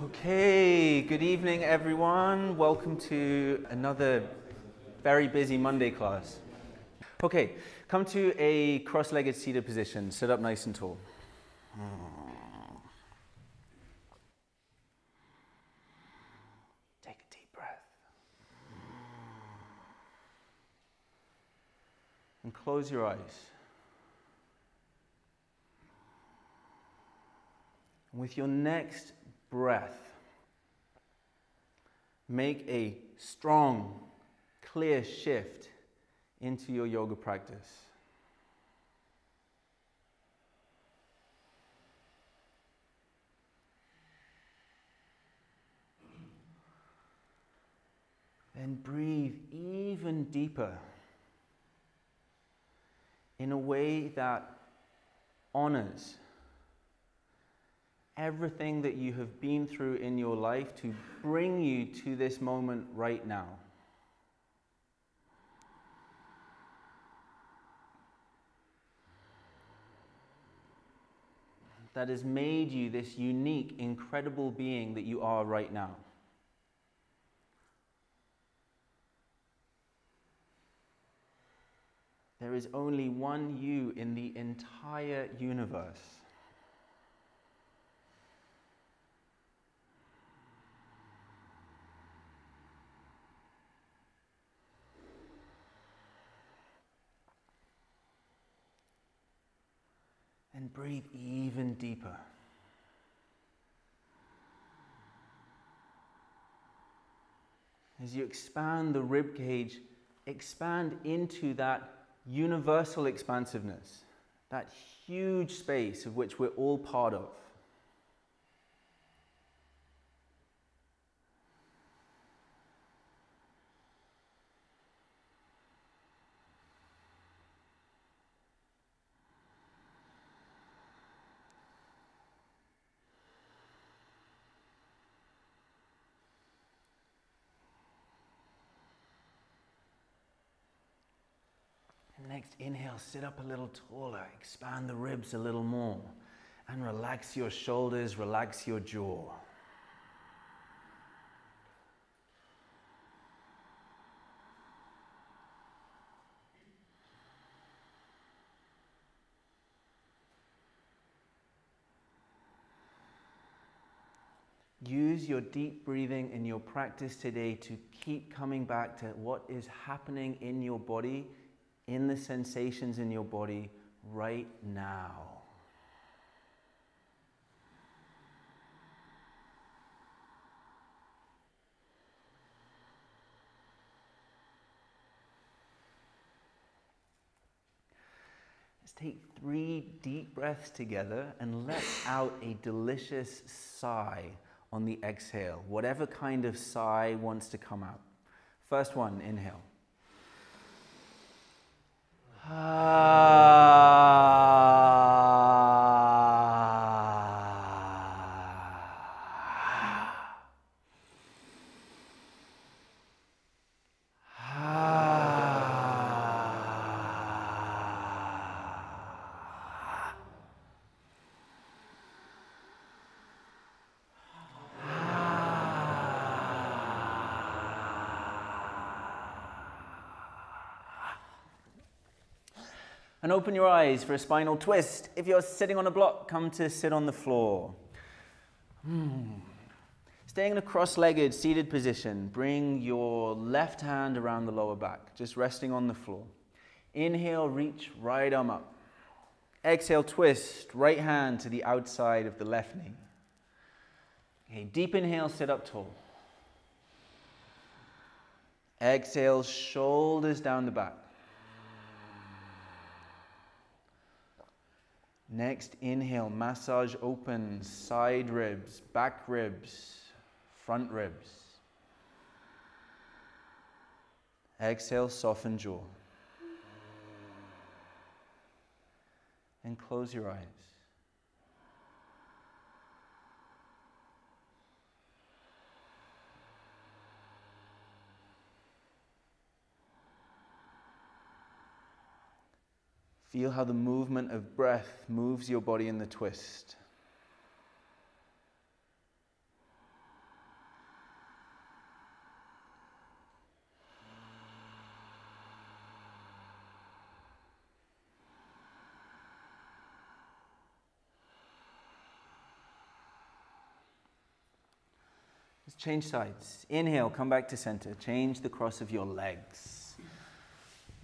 Okay, good evening everyone. Welcome to another very busy Monday class. Okay, come to a cross-legged seated position. Sit up nice and tall. Take a deep breath. And close your eyes. And with your next breath, make a strong, clear shift into your yoga practice. Then breathe even deeper in a way that honors everything that you have been through in your life to bring you to this moment right now. That has made you this unique, incredible being that you are right now. There is only one you in the entire universe. And breathe even deeper. As you expand the rib cage, expand into that universal expansiveness, that huge space of which we're all part of. Next, inhale, sit up a little taller, expand the ribs a little more, and relax your shoulders, relax your jaw. Use your deep breathing in your practice today to keep coming back to what is happening in your body, in the sensations in your body right now. Let's take 3 deep breaths together and let out a delicious sigh on the exhale, whatever kind of sigh wants to come out. First one, inhale. And open your eyes for a spinal twist. If you're sitting on a block, come to sit on the floor. Staying in a cross-legged seated position, bring your left hand around the lower back, just resting on the floor. Inhale, reach right arm up. Exhale, twist, right hand to the outside of the left knee. Okay, deep inhale, sit up tall. Exhale, shoulders down the back. Next, inhale, massage open, side ribs, back ribs, front ribs. Exhale, soften jaw. And close your eyes. Feel how the movement of breath moves your body in the twist. Change sides. Inhale, come back to center. Change the cross of your legs.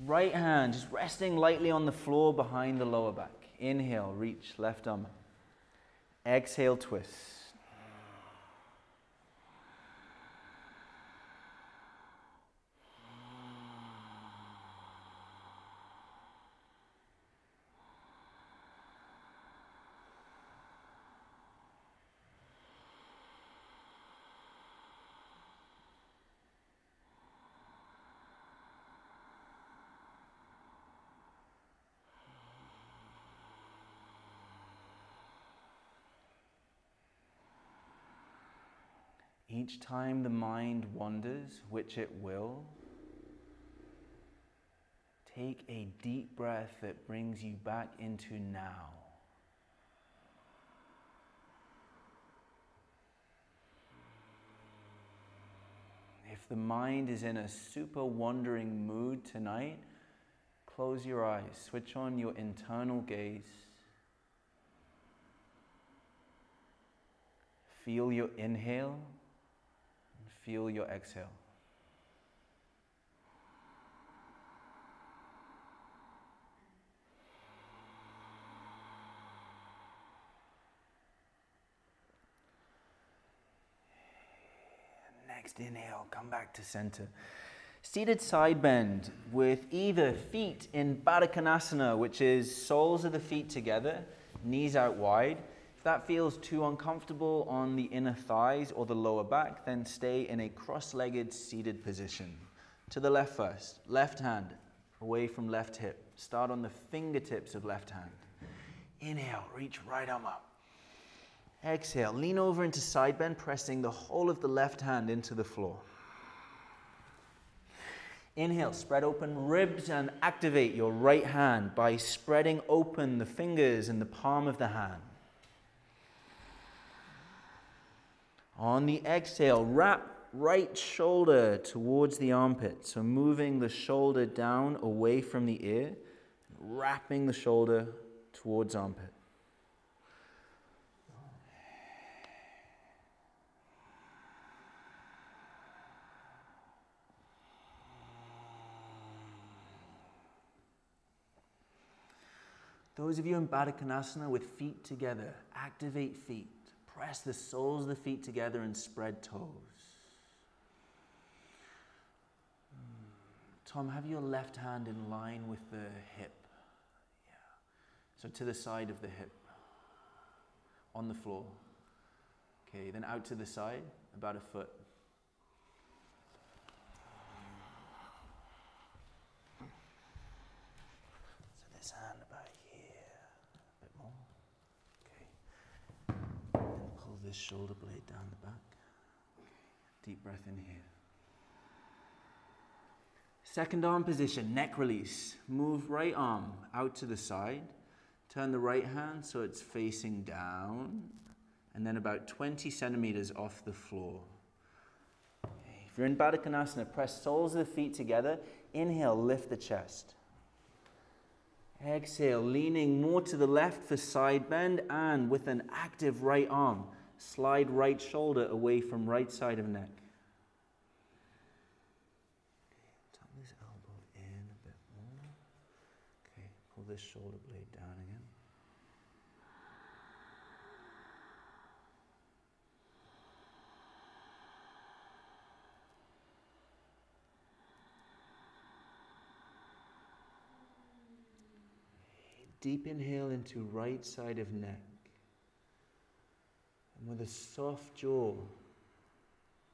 Right hand just resting lightly on the floor behind the lower back. Inhale, reach left arm up. Exhale, twist. Each time the mind wanders, which it will, take a deep breath that brings you back into now. If the mind is in a super wandering mood tonight, close your eyes, switch on your internal gaze. Feel your inhale. Feel your exhale. Next inhale, come back to center. Seated side bend with either feet in Baddha Konasana, which is soles of the feet together, knees out wide. If that feels too uncomfortable on the inner thighs or the lower back, then stay in a cross-legged seated position. To the left first. Left hand away from left hip. Start on the fingertips of left hand. Inhale, reach right arm up. Exhale, lean over into side bend, pressing the whole of the left hand into the floor. Inhale, spread open ribs and activate your right hand by spreading open the fingers and the palm of the hand. On the exhale, wrap right shoulder towards the armpit. So moving the shoulder down away from the ear, wrapping the shoulder towards armpit. Those of you in Baddha Konasana with feet together, activate feet. Press the soles of the feet together and spread toes. Tom, have your left hand in line with the hip. Yeah. So to the side of the hip. On the floor. Okay, then out to the side, about a foot. So this hand about here. A bit more. Pull this shoulder blade down the back. Deep breath in here. Second arm position, neck release. Move right arm out to the side. Turn the right hand so it's facing down. And then about 20 centimeters off the floor. Okay. If you're in Baddha Konasana, press soles of the feet together. Inhale, lift the chest. Exhale, leaning more to the left for side bend, and with an active right arm, slide right shoulder away from right side of neck. Okay, tuck this elbow in a bit more. Okay, pull this shoulder blade down again. Deep inhale into right side of neck. And with a soft jaw,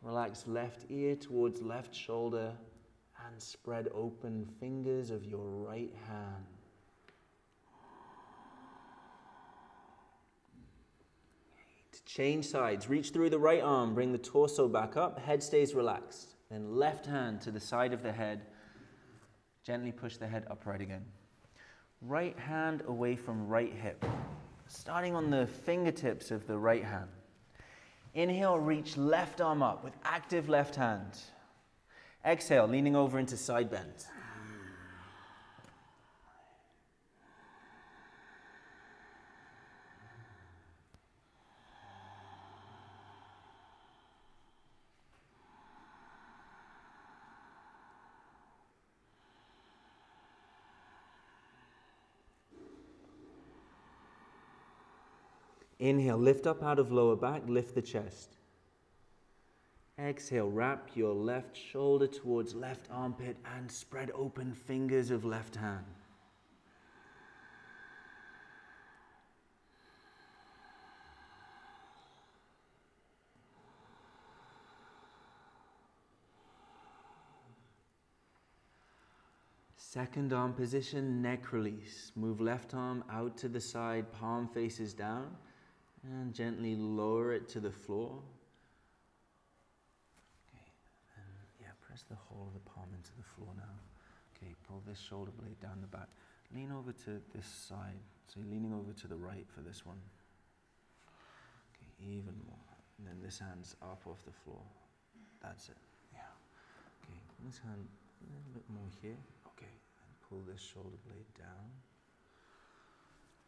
relax left ear towards left shoulder and spread open fingers of your right hand. To change sides, reach through the right arm, bring the torso back up, head stays relaxed. Then left hand to the side of the head, gently push the head upright again. Right hand away from right hip, starting on the fingertips of the right hand. Inhale, reach left arm up with active left hand. Exhale, leaning over into side bend. Inhale, lift up out of lower back, lift the chest. Exhale, wrap your left shoulder towards left armpit and spread open fingers of left hand. Second arm position, neck release. Move left arm out to the side, palm faces down, and gently lower it to the floor. Okay, and yeah, press the whole of the palm into the floor now. Okay, pull this shoulder blade down the back. Lean over to this side. So you're leaning over to the right for this one. Okay, even more. And then this hand's up off the floor. That's it. Yeah. Okay, this hand a little bit more here. Okay, and pull this shoulder blade down.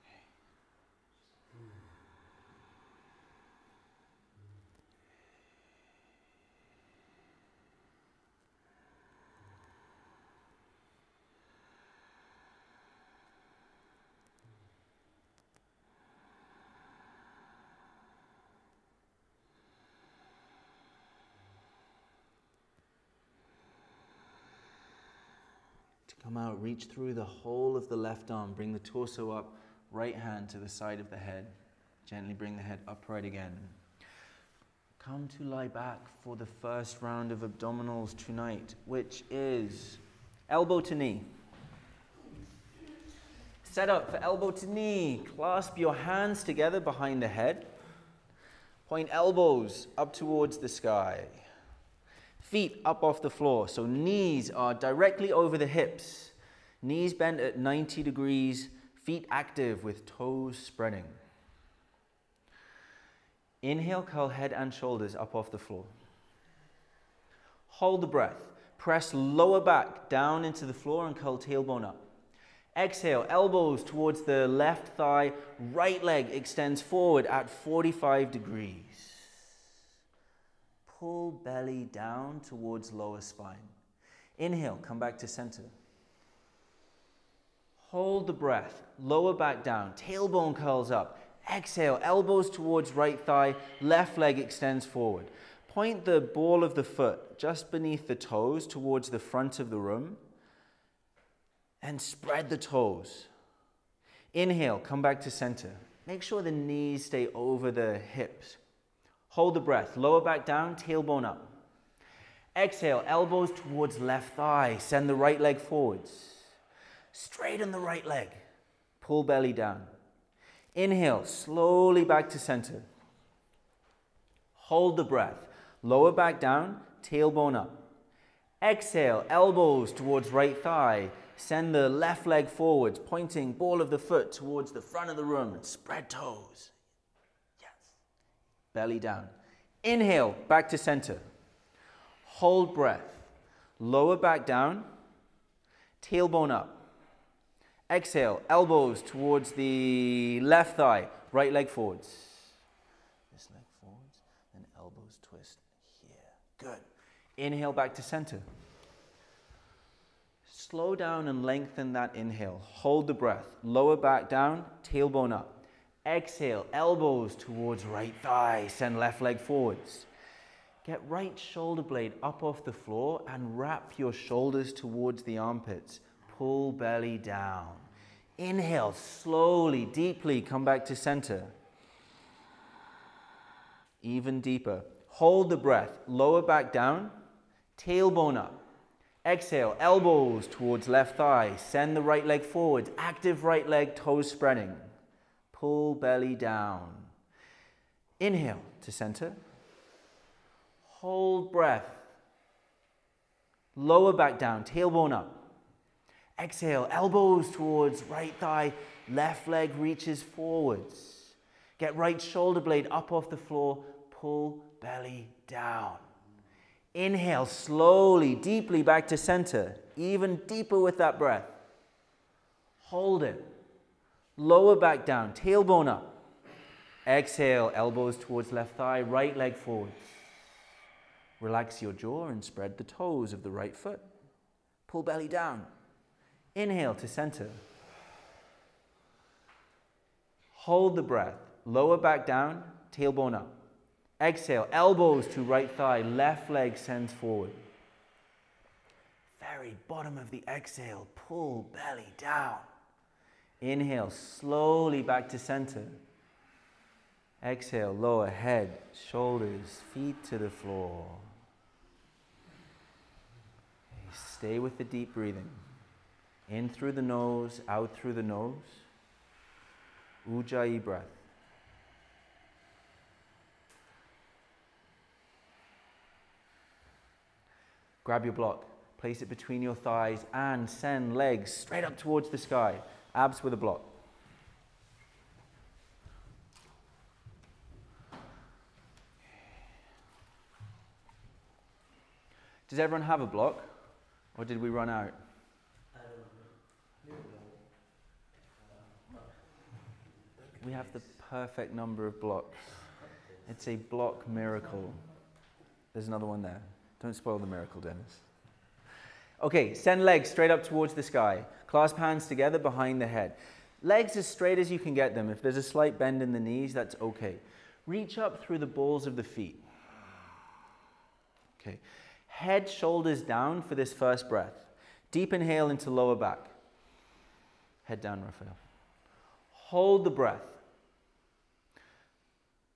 Okay. Come out, reach through the whole of the left arm. Bring the torso up, right hand to the side of the head. Gently bring the head upright again. Come to lie back for the first round of abdominals tonight, which is elbow to knee. Set up for elbow to knee. Clasp your hands together behind the head. Point elbows up towards the sky. Feet up off the floor, so knees are directly over the hips. Knees bent at 90 degrees, feet active with toes spreading. Inhale, curl head and shoulders up off the floor. Hold the breath. Press lower back down into the floor and curl tailbone up. Exhale, elbows towards the left thigh, right leg extends forward at 45 degrees. Pull belly down towards lower spine. Inhale, come back to center. Hold the breath, lower back down, tailbone curls up. Exhale, elbows towards right thigh, left leg extends forward. Point the ball of the foot just beneath the toes towards the front of the room and spread the toes. Inhale, come back to center. Make sure the knees stay over the hips. Hold the breath, lower back down, tailbone up. Exhale, elbows towards left thigh, send the right leg forwards. Straighten the right leg, pull belly down. Inhale, slowly back to center. Hold the breath, lower back down, tailbone up. Exhale, elbows towards right thigh, send the left leg forwards, pointing ball of the foot towards the front of the room and spread toes. Belly down. Inhale, back to center. Hold breath. Lower back down. Tailbone up. Exhale, elbows towards the left thigh. Right leg forwards. This leg forwards, then elbows twist here. Good. Inhale, back to center. Slow down and lengthen that inhale. Hold the breath. Lower back down, tailbone up. Exhale, elbows towards right thigh, send left leg forwards. Get right shoulder blade up off the floor and wrap your shoulders towards the armpits. Pull belly down. Inhale, slowly, deeply, come back to center. Even deeper. Hold the breath, lower back down, tailbone up. Exhale, elbows towards left thigh, send the right leg forwards. Active right leg, toes spreading. Pull belly down. Inhale to center. Hold breath. Lower back down, tailbone up. Exhale, elbows towards right thigh, left leg reaches forwards. Get right shoulder blade up off the floor, pull belly down. Inhale, slowly, deeply back to center, even deeper with that breath. Hold it. Lower back down, tailbone up. Exhale, elbows towards left thigh, right leg forwards. Relax your jaw and spread the toes of the right foot. Pull belly down. Inhale to center. Hold the breath. lower back down, tailbone up. Exhale, elbows to right thigh, left leg sends forward. Very bottom of the exhale, pull belly down. Inhale, slowly back to center. Exhale, lower head, shoulders, feet to the floor. Okay, stay with the deep breathing. In through the nose, out through the nose. Ujjayi breath. Grab your block, place it between your thighs and send legs straight up towards the sky. Abs with a block. Does everyone have a block? Or did we run out? We have the perfect number of blocks. It's a block miracle. There's another one there. Don't spoil the miracle, Dennis. Okay, send legs straight up towards the sky. Clasp hands together behind the head. Legs as straight as you can get them. If there's a slight bend in the knees, that's okay. Reach up through the balls of the feet. Okay. Head, shoulders down for this first breath. Deep inhale into lower back. Head down, Raphael. Hold the breath.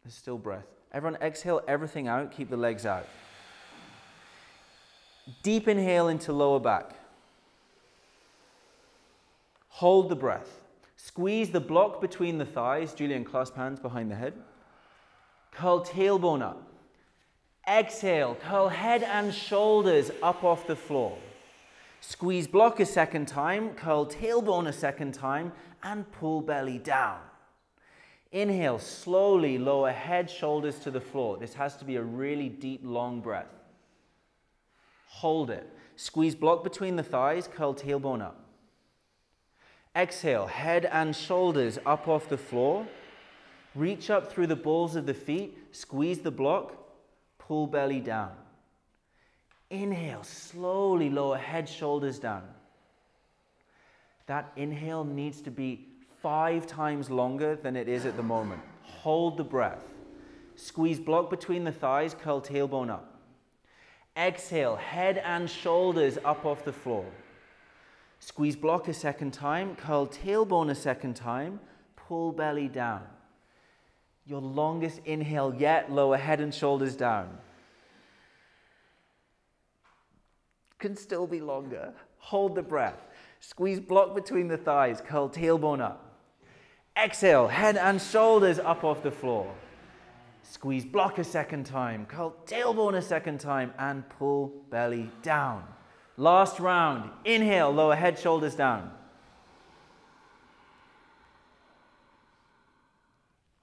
There's still breath. Everyone exhale everything out. Keep the legs out. Deep inhale into lower back. Hold the breath. Squeeze the block between the thighs. Julian, clasp hands behind the head. Curl tailbone up. Exhale, curl head and shoulders up off the floor. Squeeze block a second time, curl tailbone a second time, and pull belly down. Inhale, slowly lower head, shoulders to the floor. This has to be a really deep, long breath. Hold it. Squeeze block between the thighs, curl tailbone up. Exhale, head and shoulders up off the floor. Reach up through the balls of the feet, squeeze the block, pull belly down. Inhale, slowly lower head, shoulders down. That inhale needs to be 5 times longer than it is at the moment. Hold the breath. Squeeze block between the thighs, curl tailbone up. Exhale, head and shoulders up off the floor. Squeeze block a second time, curl tailbone a second time, pull belly down. Your longest inhale yet, lower head and shoulders down. Can still be longer. Hold the breath. Squeeze block between the thighs, curl tailbone up. Exhale, head and shoulders up off the floor. Squeeze block a second time, curl tailbone a second time, and pull belly down. Last round. Inhale, lower head, shoulders down.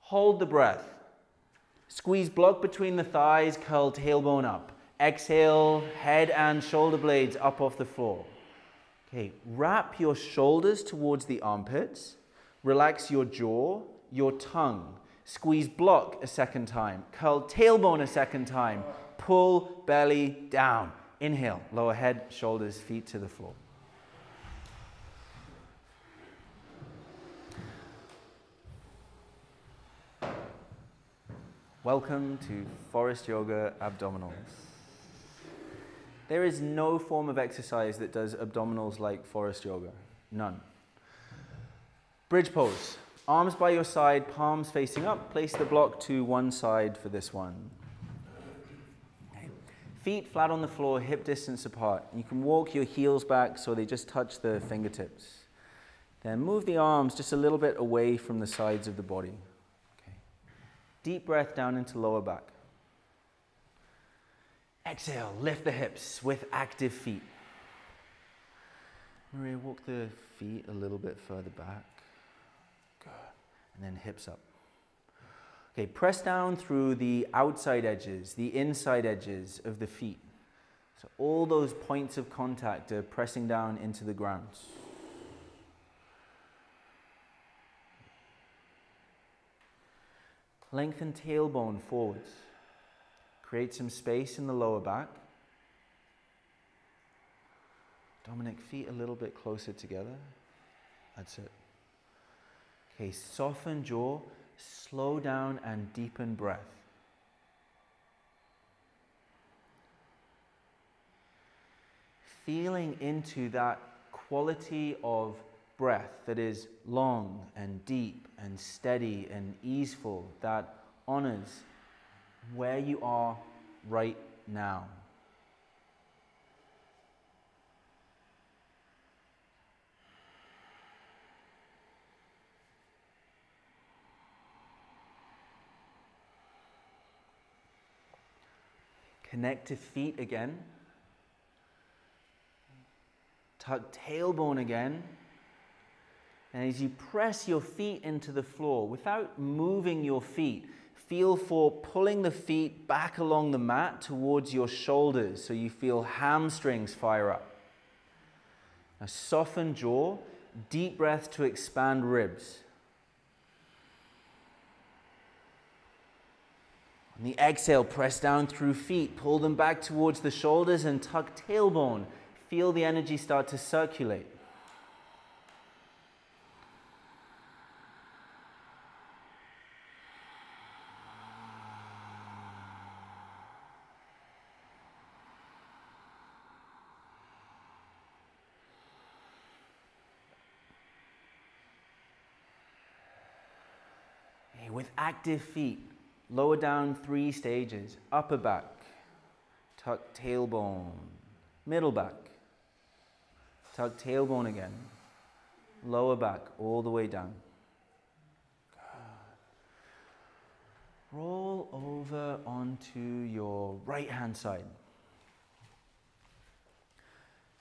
Hold the breath. Squeeze block between the thighs, curl tailbone up. Exhale, head and shoulder blades up off the floor. Okay, wrap your shoulders towards the armpits. Relax your jaw, your tongue. Squeeze block a second time. Curl tailbone a second time. Pull belly down. Inhale, lower head, shoulders, feet to the floor. Welcome to Forrest Yoga abdominals. There is no form of exercise that does abdominals like Forrest Yoga. None. Bridge pose. Arms by your side, palms facing up. Place the block to one side for this one. Okay. Feet flat on the floor, hip distance apart. You can walk your heels back so they just touch the fingertips. Then move the arms just a little bit away from the sides of the body. Deep breath down into lower back. Exhale, lift the hips with active feet. Maria, walk the feet a little bit further back. Good. And then hips up. Okay, press down through the outside edges, the inside edges of the feet. So all those points of contact are pressing down into the ground. Lengthen tailbone forwards. Create some space in the lower back. Dominic, feet a little bit closer together. That's it. Okay, soften jaw. slow down and deepen breath. Feeling into that quality of breath that is long and deep and steady and easeful, that honors where you are right now. Connect to feet again. Tuck tailbone again. And as you press your feet into the floor, without moving your feet, feel for pulling the feet back along the mat towards your shoulders so you feel hamstrings fire up. Now soften jaw, deep breath to expand ribs. On the exhale, press down through feet, pull them back towards the shoulders and tuck tailbone. Feel the energy start to circulate. With active feet, lower down 3 stages. Upper back, tuck tailbone, middle back, tuck tailbone again, lower back all the way down. Good. Roll over onto your right hand side.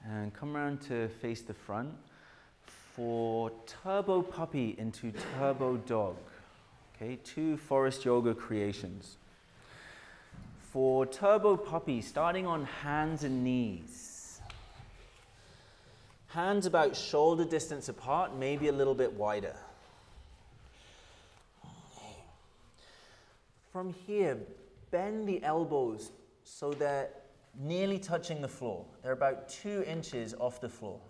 And come around to face the front for turbo puppy into turbo dog. Okay, 2 Forrest Yoga creations. For turbo puppy, starting on hands and knees. Hands about shoulder distance apart, maybe a little bit wider. From here, bend the elbows so they're nearly touching the floor. They're about 2 inches off the floor.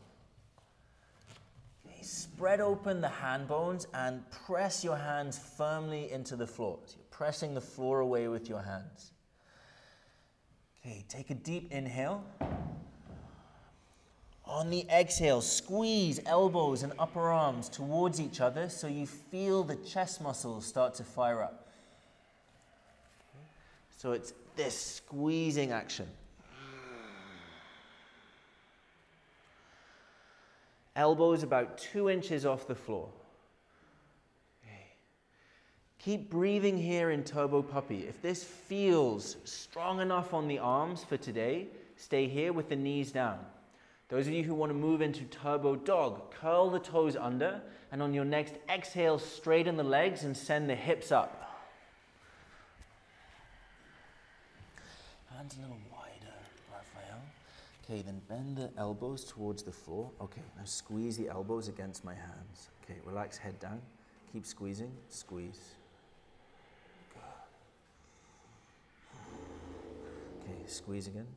Spread open the hand bones and press your hands firmly into the floor. So you're pressing the floor away with your hands. Okay, take a deep inhale. On the exhale, squeeze elbows and upper arms towards each other so you feel the chest muscles start to fire up. So it's this squeezing action. Elbows about 2 inches off the floor. Okay. Keep breathing here in turbo puppy. If this feels strong enough on the arms for today, stay here with the knees down. Those of you who want to move into turbo dog, curl the toes under, and on your next exhale, straighten the legs and send the hips up. Hands a little wider, Raphael. Okay, then bend the elbows towards the floor. Okay, now squeeze the elbows against my hands. Okay, relax, head down. Keep squeezing, squeeze. Good. Okay, squeeze again.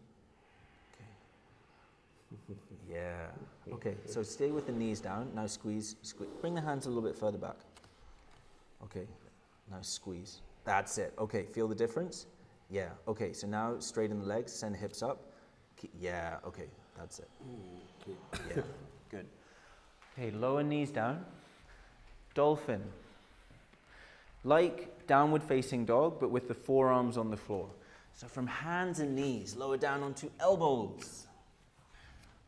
Okay. Yeah. Okay, so stay with the knees down. Now squeeze, squeeze. Bring the hands a little bit further back. Okay, now squeeze. That's it. Okay, feel the difference? Yeah. Okay, so now straighten the legs, send hips up. Yeah, okay, that's it. Yeah, good. Okay, lower knees down. Dolphin. Like downward facing dog, but with the forearms on the floor. So from hands and knees, lower down onto elbows.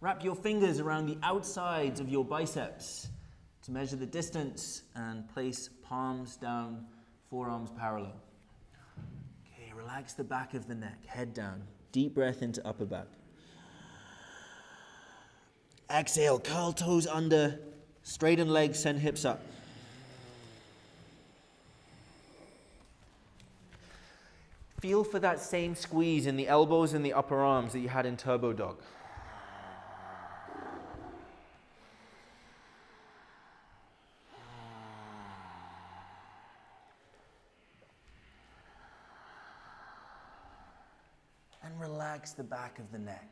Wrap your fingers around the outsides of your biceps to measure the distance and place palms down, forearms parallel. Okay, relax the back of the neck, head down. Deep breath into upper back. Exhale, curl toes under, straighten legs, send hips up. Feel for that same squeeze in the elbows and the upper arms that you had in turbo dog. And relax the back of the neck,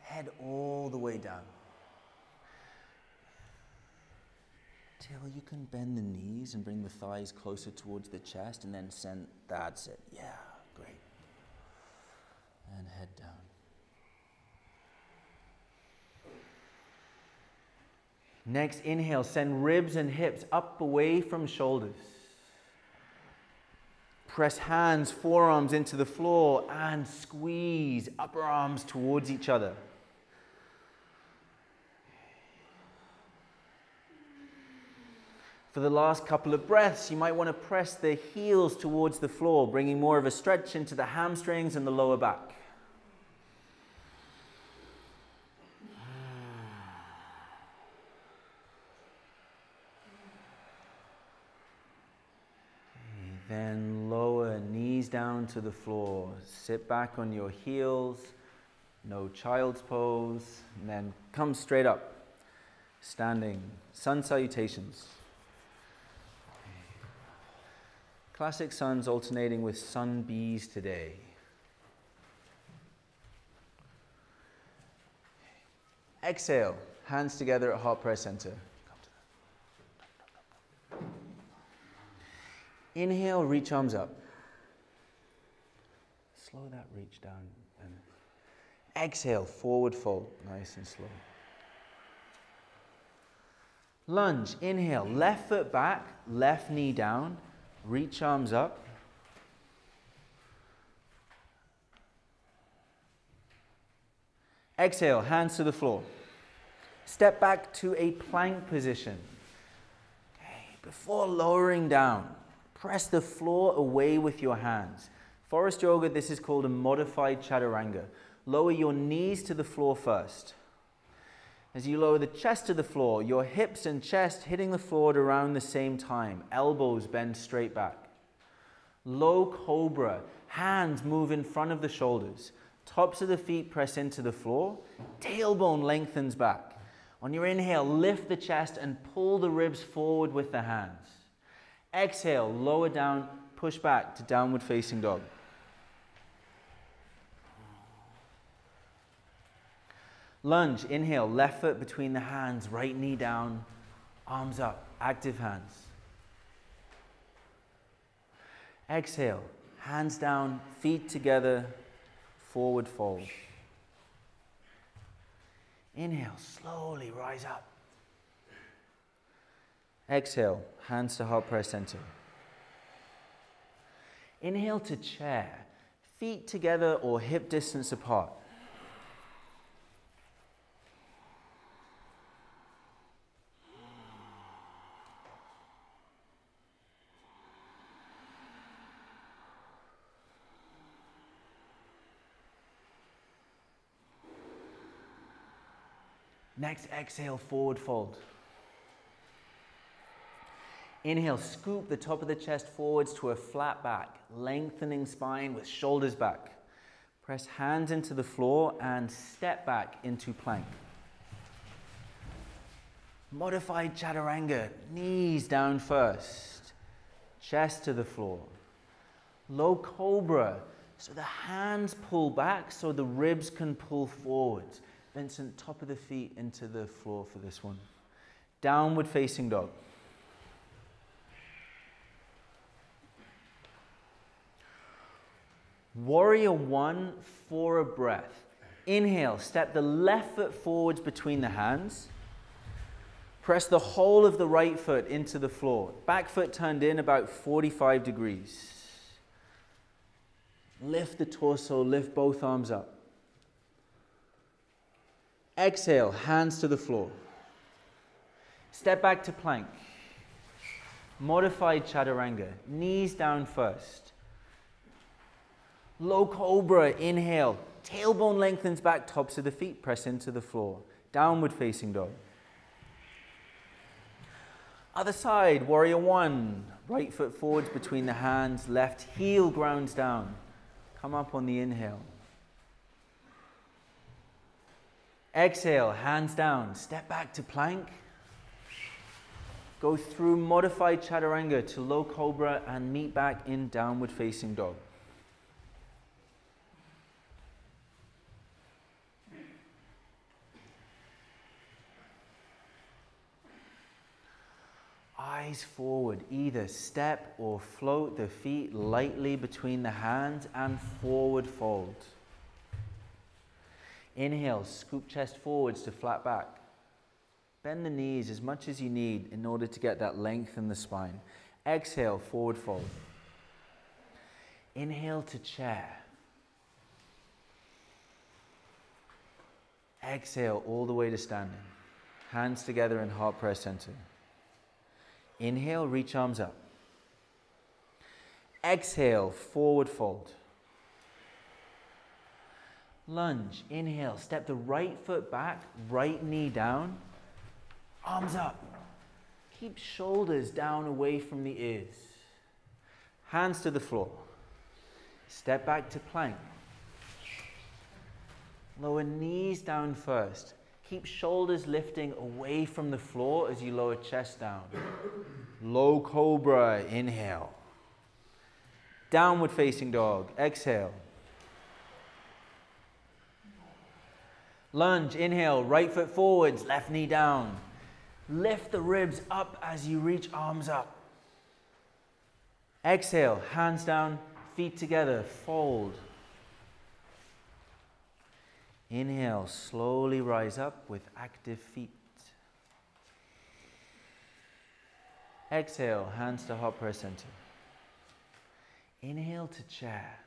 head all the way down. exhale, you can bend the knees and bring the thighs closer towards the chest and then send, that's it. Yeah, great. And head down. Next, inhale, send ribs and hips up away from shoulders. Press hands, forearms into the floor and squeeze upper arms towards each other. For the last couple of breaths, you might want to press the heels towards the floor, bringing more of a stretch into the hamstrings and the lower back. Then lower knees down to the floor. Sit back on your heels, no child's pose, and then come straight up. Standing, sun salutations. Classic suns alternating with sun bees today. Exhale, hands together at heart press center. Inhale, reach arms up. Slow that reach down. And exhale, forward fold, nice and slow. Lunge, inhale, left foot back, left knee down, reach arms up. Exhale, hands to the floor. Step back to a plank position. Okay, before lowering down, press the floor away with your hands. Forrest Yoga, this is called a modified Chaturanga. Lower your knees to the floor first. As you lower the chest to the floor, your hips and chest hitting the floor at around the same time. Elbows bend straight back. Low Cobra, hands move in front of the shoulders. Tops of the feet press into the floor. Tailbone lengthens back. On your inhale, lift the chest and pull the ribs forward with the hands. Exhale, lower down, push back to downward facing dog. Lunge, inhale, left foot between the hands, right knee down, arms up, active hands. Exhale, hands down, feet together, forward fold. Inhale, slowly rise up. Exhale, hands to heart press center. Inhale to chair, feet together or hip distance apart. Next, exhale, forward fold. Inhale, scoop the top of the chest forwards to a flat back, lengthening spine with shoulders back. Press hands into the floor and step back into plank. Modified Chaturanga, knees down first, chest to the floor. Low Cobra, so the hands pull back so the ribs can pull forwards. Vincent, top of the feet into the floor for this one. Downward facing dog. Warrior one for a breath. Inhale, step the left foot forwards between the hands. Press the whole of the right foot into the floor. Back foot turned in about 45 degrees. Lift the torso, lift both arms up. Exhale, hands to the floor. Step back to plank. Modified Chaturanga, knees down first. Low Cobra, inhale. Tailbone lengthens back, tops of the feet press into the floor. Downward facing dog. Other side, warrior one. Right foot forwards between the hands, left heel grounds down. Come up on the inhale. Exhale, hands down. Step back to plank. Go through modified Chaturanga to low Cobra and meet back in downward facing dog. rise forward. Either step or float the feet lightly between the hands and forward fold. Inhale, scoop chest forwards to flat back. Bend the knees as much as you need in order to get that length in the spine. Exhale, forward fold. Inhale to chair. Exhale all the way to standing. Hands together in heart press center. Inhale, reach arms up. Exhale, forward fold. Lunge, inhale, step the right foot back, right knee down, arms up. Keep shoulders down away from the ears. Hands to the floor. Step back to plank. Lower knees down first. Keep shoulders lifting away from the floor as you lower chest down. Low Cobra, inhale. Downward facing dog, exhale. Lunge, inhale, right foot forwards, left knee down. Lift the ribs up as you reach arms up. Exhale, hands down, feet together, fold. Inhale, slowly rise up with active feet. Exhale, hands to heart press center. Inhale to chair.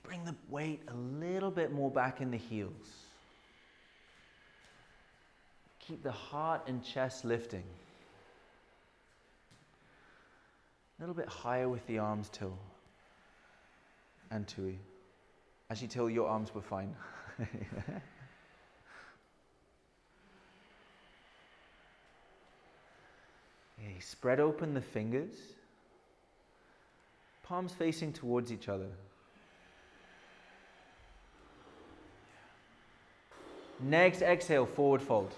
Bring the weight a little bit more back in the heels. Keep the heart and chest lifting. A little bit higher with the arms till. And Tui. Actually, till your arms were fine. Okay, spread open the fingers. Palms facing towards each other. Next, exhale, forward fold.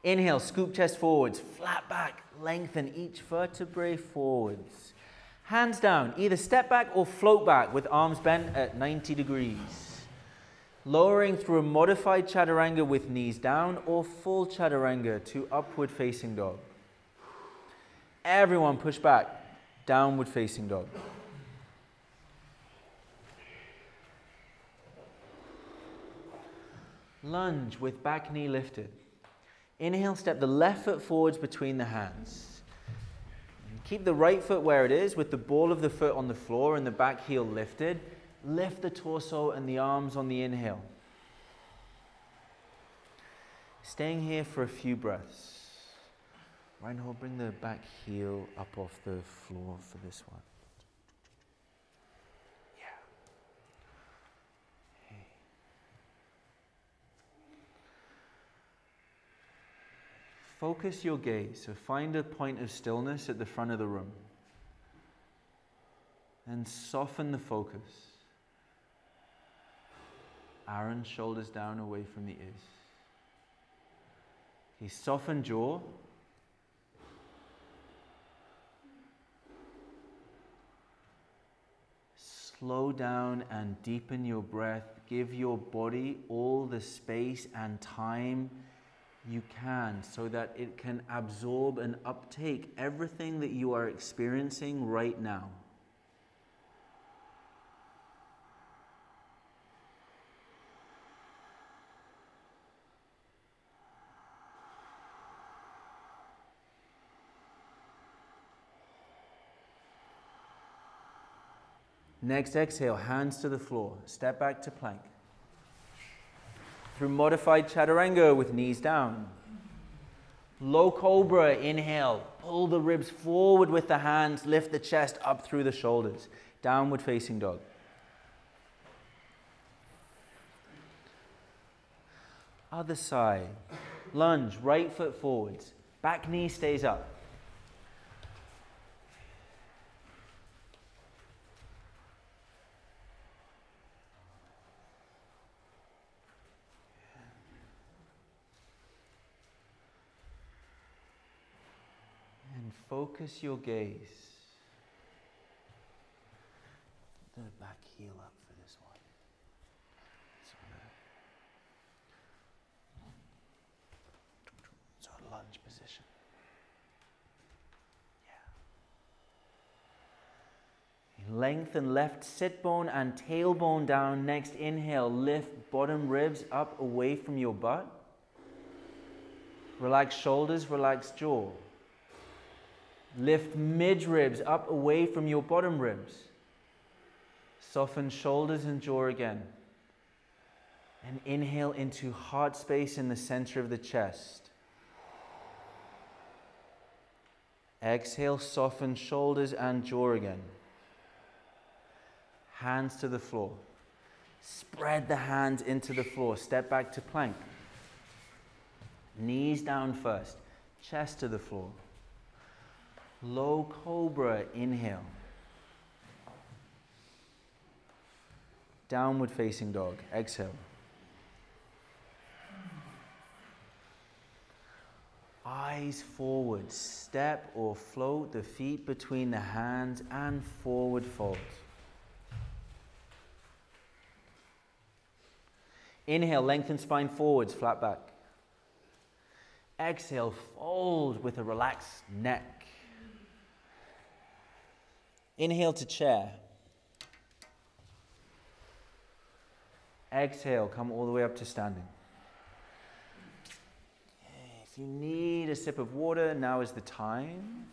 Inhale, scoop chest forwards, flat back, lengthen each vertebrae forwards. Hands down, either step back or float back with arms bent at 90 degrees. Lowering through a modified Chaturanga with knees down or full Chaturanga to upward facing dog. Everyone push back, downward facing dog. Lunge with back knee lifted. Inhale, step the left foot forwards between the hands. Keep the right foot where it is with the ball of the foot on the floor and the back heel lifted. Lift the torso and the arms on the inhale. Staying here for a few breaths. Reinhold, bring the back heel up off the floor for this one. Focus your gaze, so find a point of stillness at the front of the room. And soften the focus. Aaron, shoulders down away from the ears. Okay, soften jaw. Slow down and deepen your breath. Give your body all the space and time you can so that it can absorb and uptake everything that you are experiencing right now. Next exhale, hands to the floor. Step back to plank. Through modified Chaturanga with knees down. Low Cobra, inhale. Pull the ribs forward with the hands. Lift the chest up through the shoulders. Downward facing dog. Other side. Lunge, right foot forwards. Back knee stays up. Focus your gaze. The back heel up for this one. Lengthen left sit bone and tailbone down. Next inhale, lift bottom ribs up away from your butt. Relax shoulders, relax jaw. Lift mid-ribs up away from your bottom ribs. Soften shoulders and jaw again. And inhale into heart space in the center of the chest. Exhale, soften shoulders and jaw again. Hands to the floor. Spread the hands into the floor. Step back to plank. Knees down first. Chest to the floor. Low cobra, inhale. Downward facing dog, exhale. Eyes forward, step or float the feet between the hands and forward fold. Inhale, lengthen spine forwards, flat back. Exhale, fold with a relaxed neck. Inhale to chair. Exhale, come all the way up to standing. If you need a sip of water, now is the time.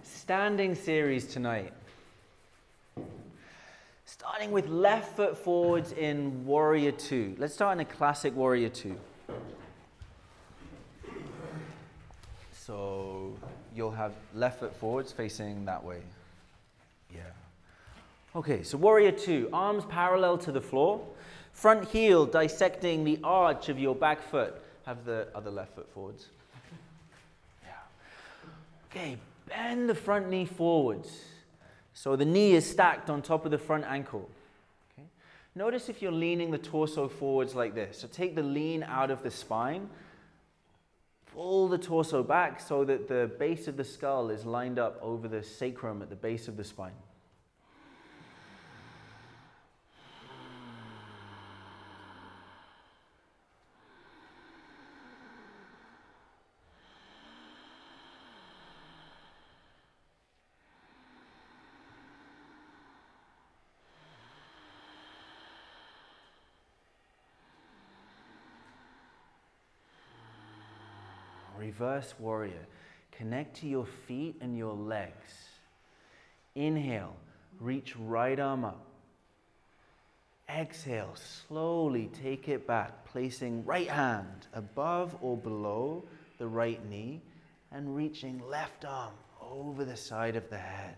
Standing series tonight. Starting with left foot forwards in Warrior 2. Let's start in a classic Warrior 2. So you'll have left foot forwards facing that way. Yeah. Okay, so Warrior 2. Arms parallel to the floor. Front heel dissecting the arch of your back foot. Have the other left foot forwards. Yeah. Okay. Bend the front knee forwards. So the knee is stacked on top of the front ankle. Okay. Notice if you're leaning the torso forwards like this. So take the lean out of the spine. Pull the torso back so that the base of the skull is lined up over the sacrum at the base of the spine. Reverse warrior. Connect to your feet and your legs. Inhale, reach right arm up. Exhale, slowly take it back, placing right hand above or below the right knee and reaching left arm over the side of the head.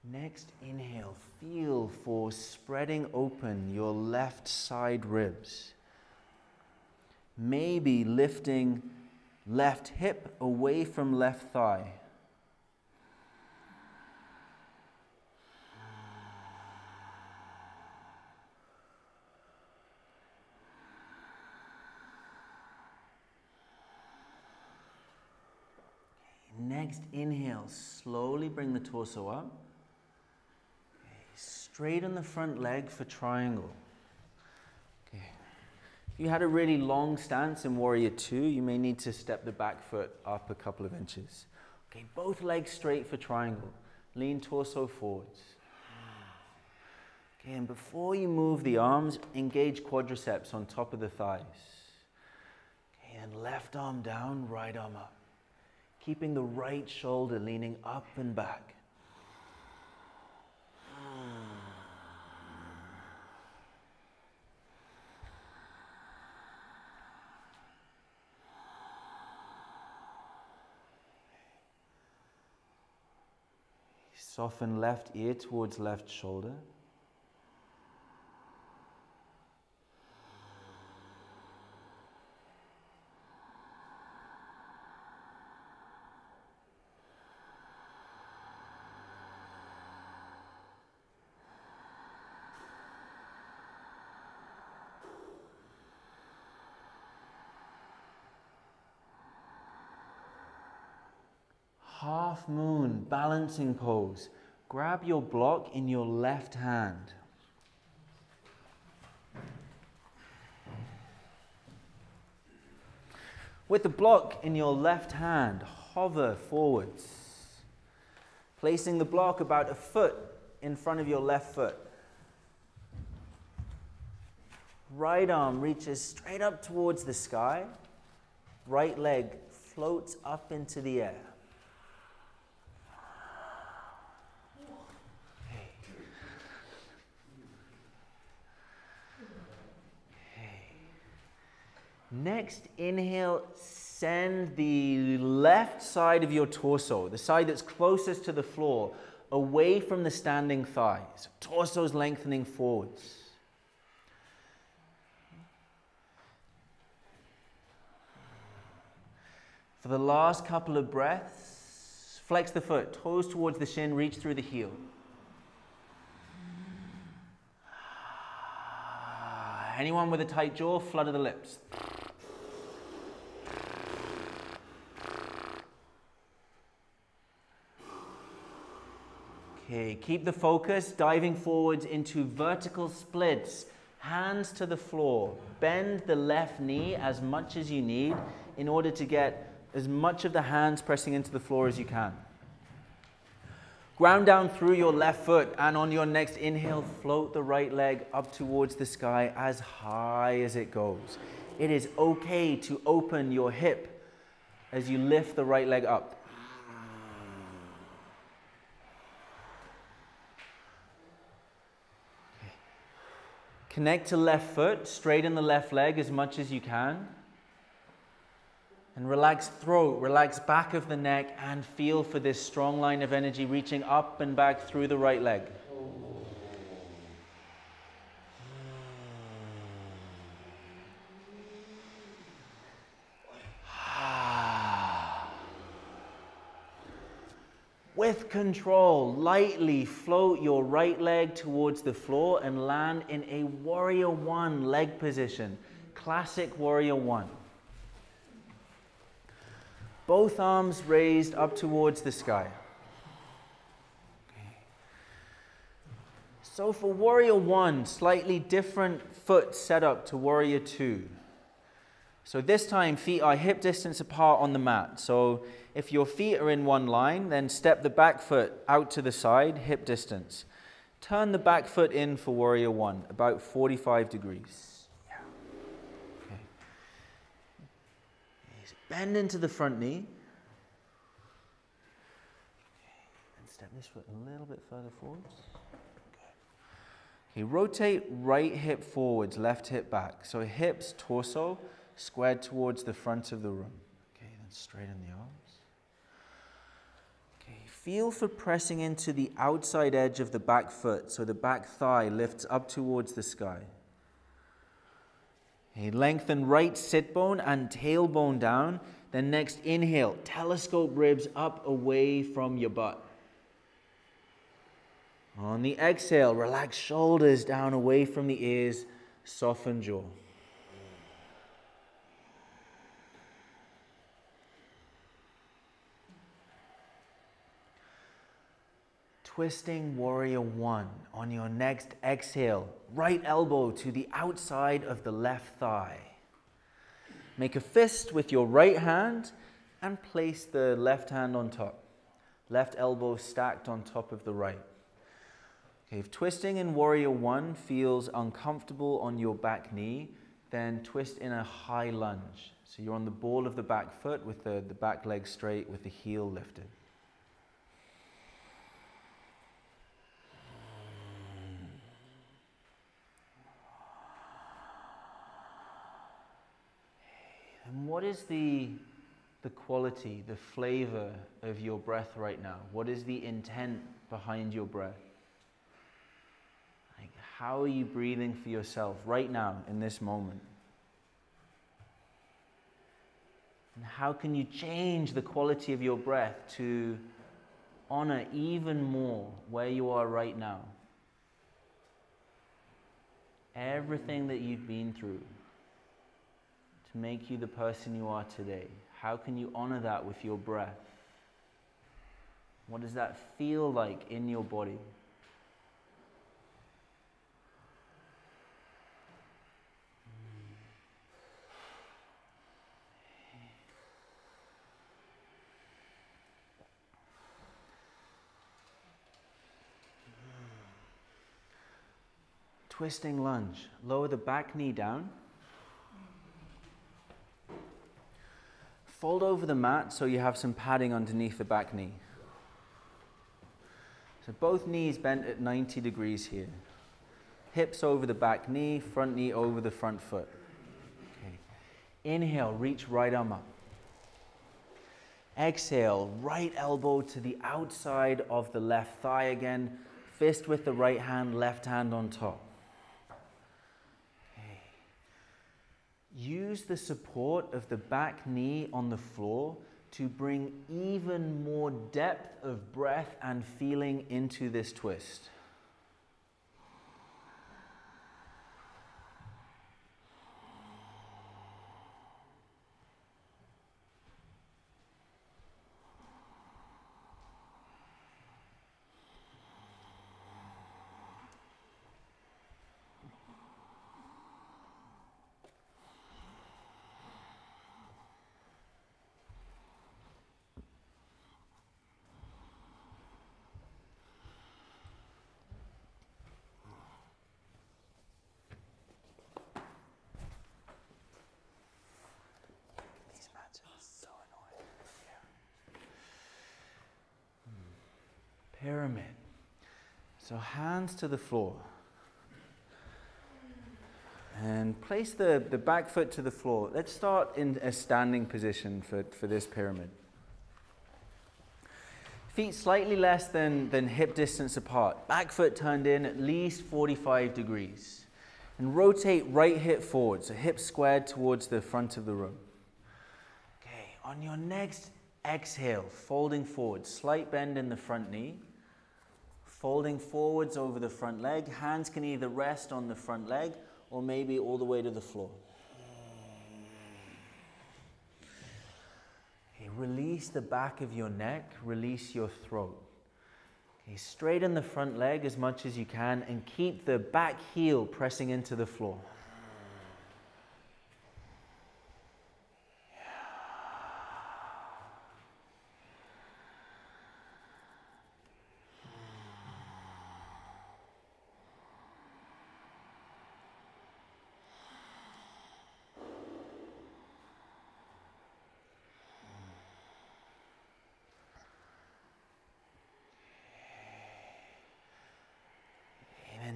Next inhale, feel for spreading open your left side ribs. Maybe lifting left hip away from left thigh. Next inhale, slowly bring the torso up. Straighten the front leg for triangle. Okay. If you had a really long stance in Warrior 2, you may need to step the back foot up a couple of inches. Okay, both legs straight for triangle. Lean torso forwards. Okay, and before you move the arms, engage quadriceps on top of the thighs. Okay, and left arm down, right arm up. Keeping the right shoulder leaning up and back. Soften left ear towards left shoulder. Half moon, balancing pose. Grab your block in your left hand. With the block in your left hand, hover forwards, placing the block about a foot in front of your left foot. Right arm reaches straight up towards the sky. Right leg floats up into the air. Next, inhale, send the left side of your torso, the side that's closest to the floor, away from the standing thighs. Torso's lengthening forwards. For the last couple of breaths, flex the foot, toes towards the shin, reach through the heel. Anyone with a tight jaw, flutter the lips. Okay, keep the focus, diving forwards into vertical splits, hands to the floor. Bend the left knee as much as you need in order to get as much of the hands pressing into the floor as you can. Ground down through your left foot, and on your next inhale, float the right leg up towards the sky as high as it goes. It is okay to open your hip as you lift the right leg up. Connect to left foot, straighten the left leg as much as you can. And relax throat, relax back of the neck, and feel for this strong line of energy reaching up and back through the right leg. With control, lightly float your right leg towards the floor and land in a Warrior One leg position. Classic Warrior One. Both arms raised up towards the sky. Okay. So for Warrior One, slightly different foot setup to Warrior Two. So this time, feet are hip distance apart on the mat. So if your feet are in one line, then step the back foot out to the side, hip distance. Turn the back foot in for Warrior One, about 45 degrees. Yeah. Okay. Bend into the front knee. And step this foot a little bit further forwards. Okay, rotate right hip forwards, left hip back. So hips, torso, squared towards the front of the room. Okay, then straighten the arms. Okay, feel for pressing into the outside edge of the back foot so the back thigh lifts up towards the sky. Okay, lengthen right sit bone and tailbone down. Then next inhale, telescope ribs up away from your butt. On the exhale, relax shoulders down away from the ears, soften jaw. Twisting Warrior One. On your next exhale, right elbow to the outside of the left thigh. Make a fist with your right hand and place the left hand on top. Left elbow stacked on top of the right. Okay, if twisting in Warrior One feels uncomfortable on your back knee, then twist in a high lunge. So you're on the ball of the back foot with the back leg straight with the heel lifted. And what is the quality, the flavor of your breath right now? What is the intent behind your breath? Like, how are you breathing for yourself right now in this moment? And how can you change the quality of your breath to honor even more where you are right now? Everything that you've been through to make you the person you are today. How can you honor that with your breath? What does that feel like in your body? Twisting lunge. Lower the back knee down. Fold over the mat so you have some padding underneath the back knee. So both knees bent at 90 degrees here. Hips over the back knee, front knee over the front foot. Okay. Inhale, reach right arm up. Exhale, right elbow to the outside of the left thigh again. Fist with the right hand, left hand on top. Use the support of the back knee on the floor to bring even more depth of breath and feeling into this twist. Pyramid. So hands to the floor. And place the back foot to the floor. Let's start in a standing position for this pyramid. Feet slightly less than hip distance apart. Back foot turned in at least 45 degrees. And rotate right hip forward, so hips squared towards the front of the room. Okay, on your next exhale, folding forward, slight bend in the front knee. Folding forwards over the front leg. Hands can either rest on the front leg or maybe all the way to the floor. Okay, release the back of your neck, release your throat. Okay, straighten the front leg as much as you can and keep the back heel pressing into the floor.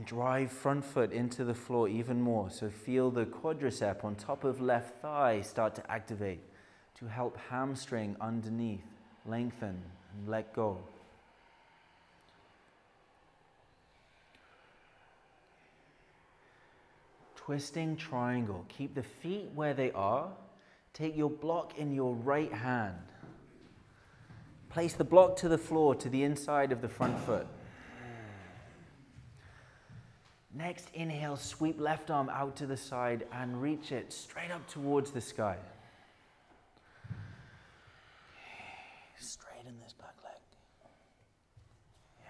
Drive front foot into the floor even more. So feel the quadricep on top of left thigh start to activate to help hamstring underneath lengthen and let go. Twisting triangle. Keep the feet where they are. Take your block in your right hand. Place the block to the floor to the inside of the front foot. Next, inhale, sweep left arm out to the side and reach it straight up towards the sky. Straighten this back leg. Yeah.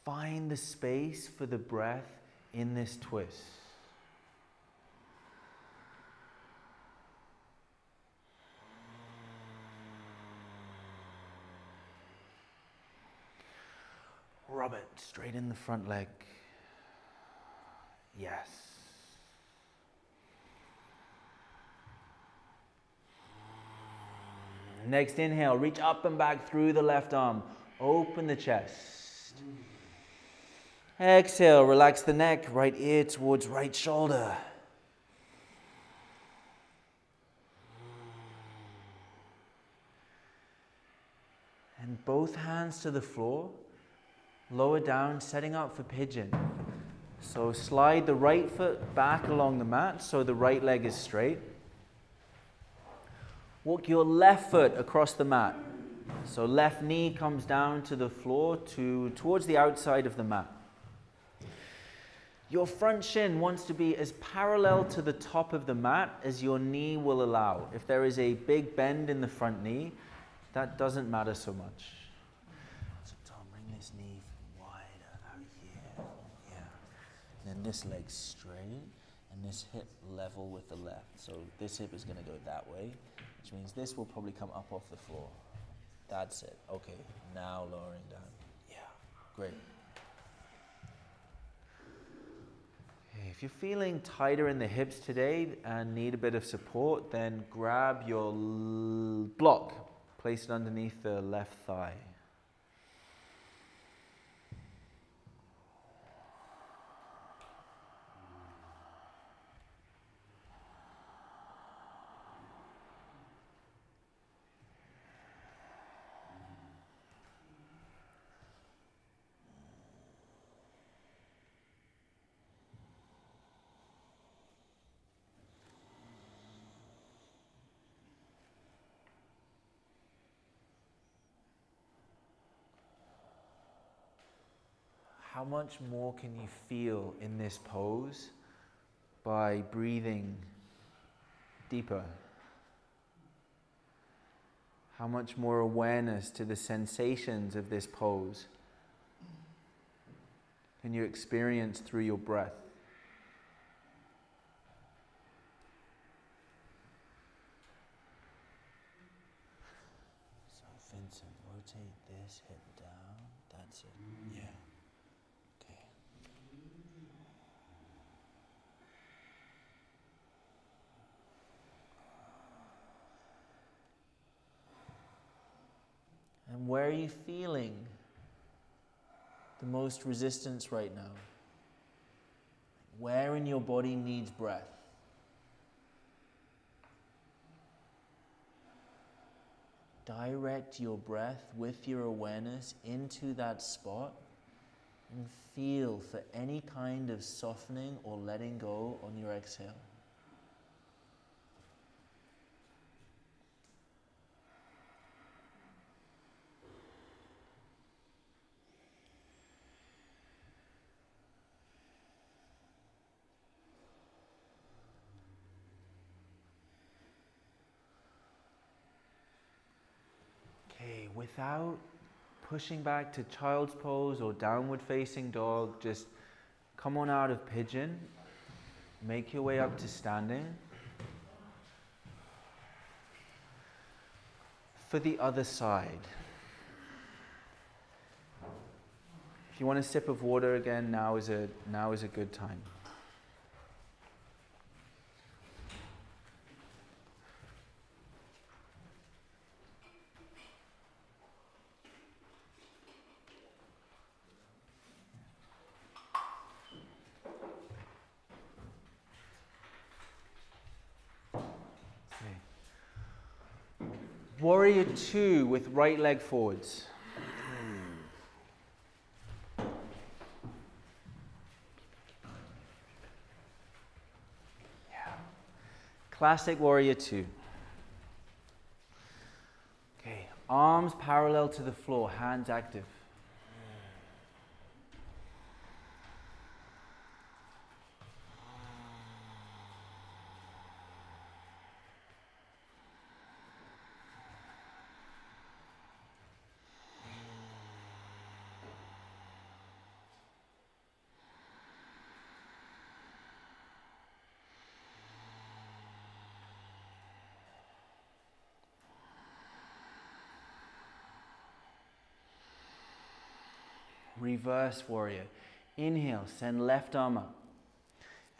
Find the space for the breath in this twist. Rub it straight in the front leg. Yes. Next inhale, reach up and back through the left arm. Open the chest. Exhale, relax the neck, right ear towards right shoulder. And both hands to the floor. Lower down, setting up for pigeon. So slide the right foot back along the mat so the right leg is straight. Walk your left foot across the mat. So left knee comes down to the floor towards the outside of the mat. Your front shin wants to be as parallel to the top of the mat as your knee will allow. If there is a big bend in the front knee, that doesn't matter so much. yeah, yeah. And then this leg straight, and this hip level with the left. So this hip is gonna go that way, which means this will probably come up off the floor. That's it. Okay, now lowering down. Yeah, great. Okay, if you're feeling tighter in the hips today and need a bit of support, then grab your block, place it underneath the left thigh. How much more can you feel in this pose by breathing deeper? How much more awareness to the sensations of this pose can you experience through your breath? So Vincent, rotate this hip down. That's it. Yeah. Okay. And where are you feeling the most resistance right now? Where in your body needs breath? Direct your breath with your awareness into that spot and feel for any kind of softening or letting go on your exhale. Okay, without pushing back to child's pose or downward facing dog, just come on out of pigeon, make your way up to standing. For the other side. If you want a sip of water again, now is a good time. Warrior 2 with right leg forwards. Yeah. Classic Warrior 2. Okay, arms parallel to the floor, hands active. Reverse warrior. Inhale, send left arm up.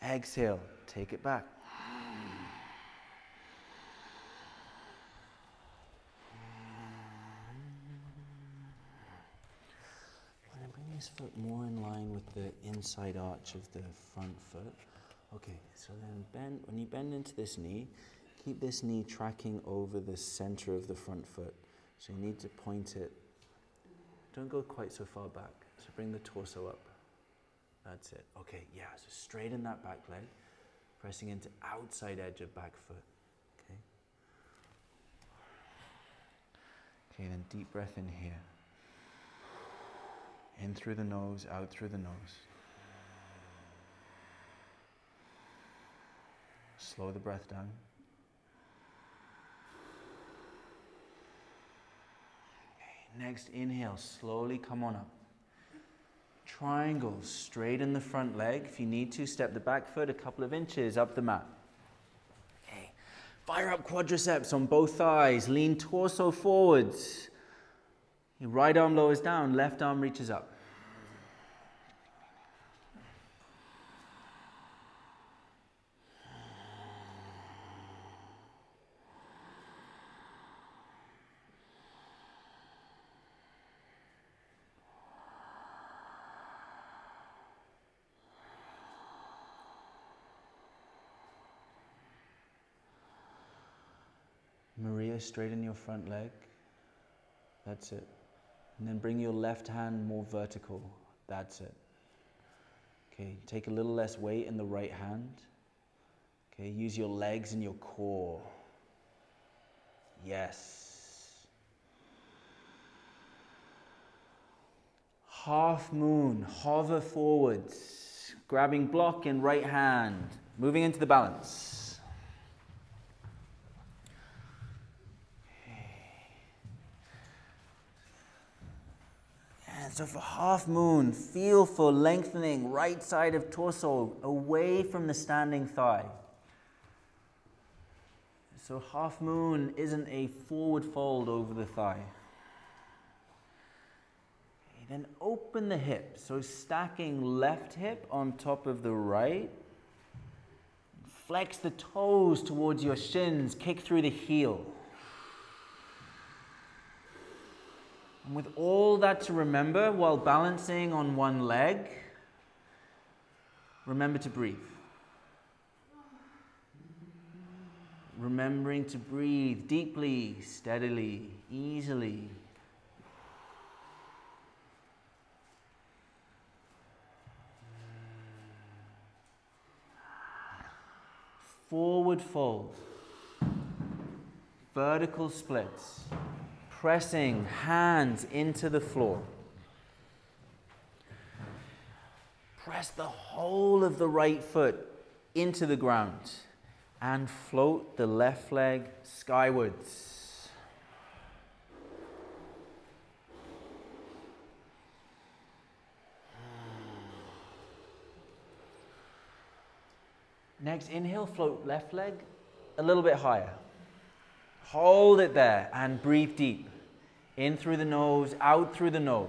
Exhale, take it back. I'm going to bring this foot more in line with the inside arch of the front foot. Okay, so then bend. When you bend into this knee, keep this knee tracking over the center of the front foot. So you need to point it. Don't go quite so far back. So bring the torso up. That's it. Okay, yeah, so straighten that back leg, pressing into outside edge of back foot. Okay. Okay, then deep breath in here. In through the nose, out through the nose. Slow the breath down. Okay, next inhale, slowly come on up. triangle. Straighten the front leg. If you need to, step the back foot a couple of inches up the mat. Okay. Fire up quadriceps on both thighs. Lean torso forwards. Your right arm lowers down, left arm reaches up. Maria, straighten your front leg. That's it. And then bring your left hand more vertical. That's it. Okay, take a little less weight in the right hand. Okay, use your legs and your core. Yes. Half moon, hover forwards, grabbing block in right hand, moving into the balance. So for half moon, feel for lengthening right side of torso away from the standing thigh. So half moon isn't a forward fold over the thigh. Okay, then open the hip. So stacking left hip on top of the right. Flex the toes towards your shins, kick through the heel. And with all that to remember while balancing on one leg, remember to breathe. Remembering to breathe deeply, steadily, easily. Forward fold, vertical splits. Pressing hands into the floor. Press the whole of the right foot into the ground and float the left leg skywards. Next, inhale, float left leg a little bit higher. Hold it there and breathe deep. In through the nose, out through the nose.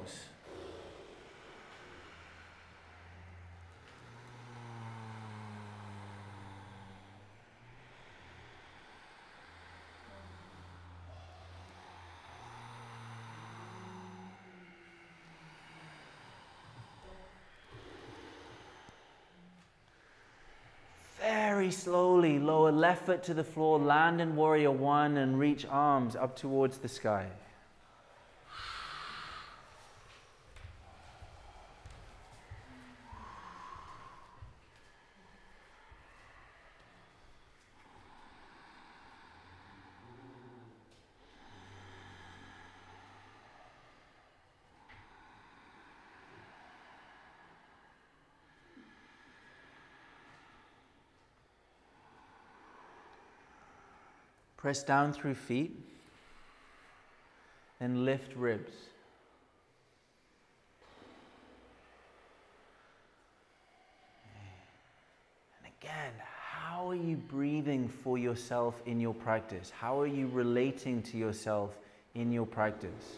Very slowly lower left foot to the floor, land in warrior one and reach arms up towards the sky. Press down through feet, then lift ribs. And again, how are you breathing for yourself in your practice? How are you relating to yourself in your practice?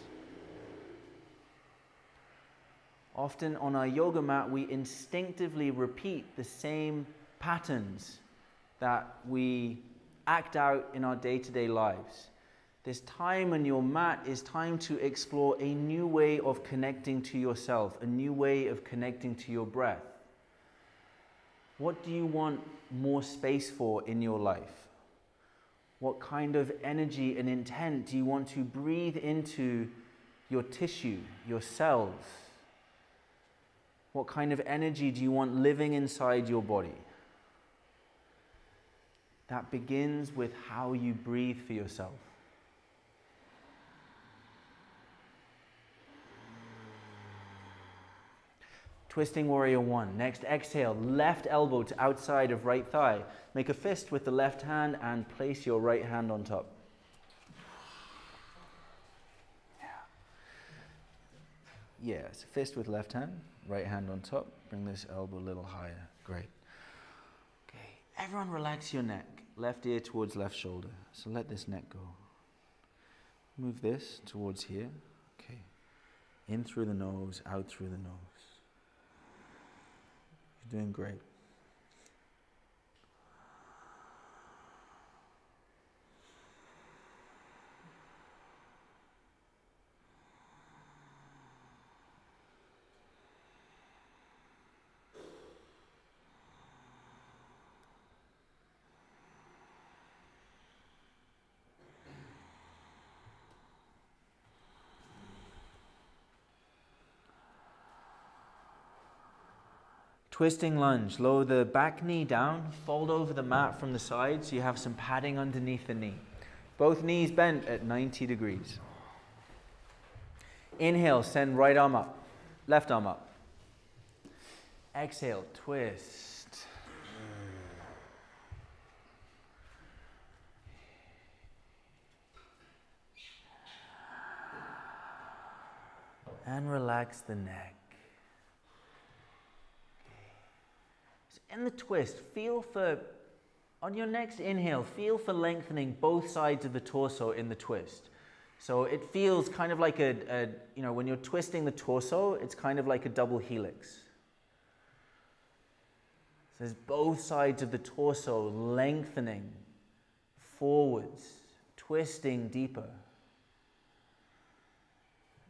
Often on our yoga mat, we instinctively repeat the same patterns that we act out in our day-to-day lives. This time on your mat is time to explore a new way of connecting to yourself, a new way of connecting to your breath. What do you want more space for in your life? What kind of energy and intent do you want to breathe into your tissue, your cells? What kind of energy do you want living inside your body? That begins with how you breathe for yourself. Twisting warrior one. Next, exhale, left elbow to outside of right thigh. Make a fist with the left hand and place your right hand on top. Yeah, it's a fist with left hand, right hand on top. Bring this elbow a little higher. Great. Okay, everyone relax your neck. Left ear towards left shoulder. So let this neck go. Move this towards here. Okay. In through the nose, out through the nose. You're doing great. Twisting lunge. Lower the back knee down, fold over the mat from the side so you have some padding underneath the knee. Both knees bent at 90 degrees. Inhale, send right arm up, left arm up. Exhale, twist. And relax the neck. In the twist, feel for, on your next inhale, feel for lengthening both sides of the torso in the twist. So it feels kind of like when you're twisting the torso, it's kind of like a double helix. So there's both sides of the torso lengthening forwards, twisting deeper.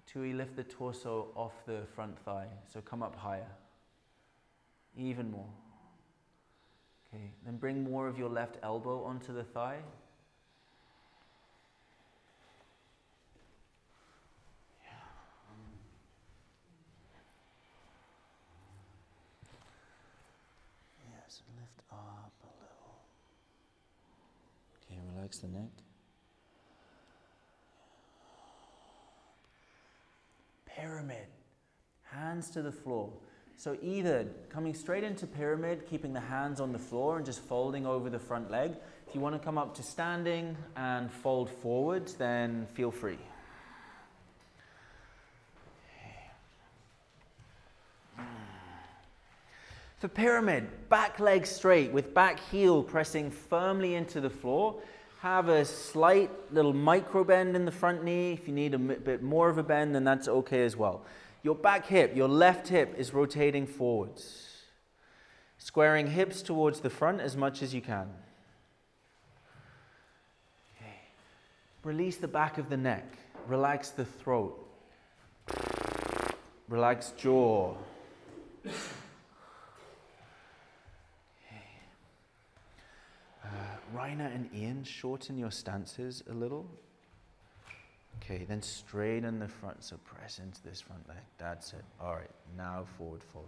Till we lift the torso off the front thigh, so come up higher, even more. Okay, then bring more of your left elbow onto the thigh. Yes, lift up a little. Okay, relax the neck. Pyramid, hands to the floor. So either coming straight into pyramid, keeping the hands on the floor and just folding over the front leg. If you want to come up to standing and fold forward, then feel free. For pyramid, back leg straight with back heel pressing firmly into the floor. Have a slight little micro bend in the front knee. If you need a bit more of a bend, then that's okay as well. Your back hip, your left hip is rotating forwards. Squaring hips towards the front as much as you can. Okay. Release the back of the neck. Relax the throat. Relax jaw. Raina and Ian, shorten your stances a little. Okay, then straighten the front, so press into this front leg. That's it. All right, now forward fold.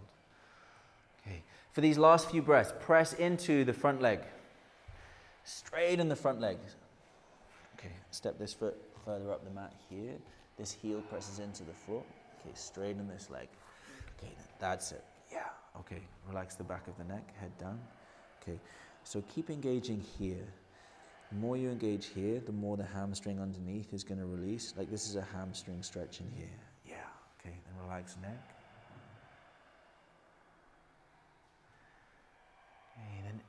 Okay, for these last few breaths, press into the front leg. Straighten the front leg. Okay, step this foot further up the mat here. This heel presses into the floor. Okay, straighten this leg. Okay, that's it. Yeah, okay, relax the back of the neck, head down. Okay, so keep engaging here. The more you engage here, the more the hamstring underneath is going to release. Like this is a hamstring stretch in here. Yeah, okay, then relax neck. Okay, then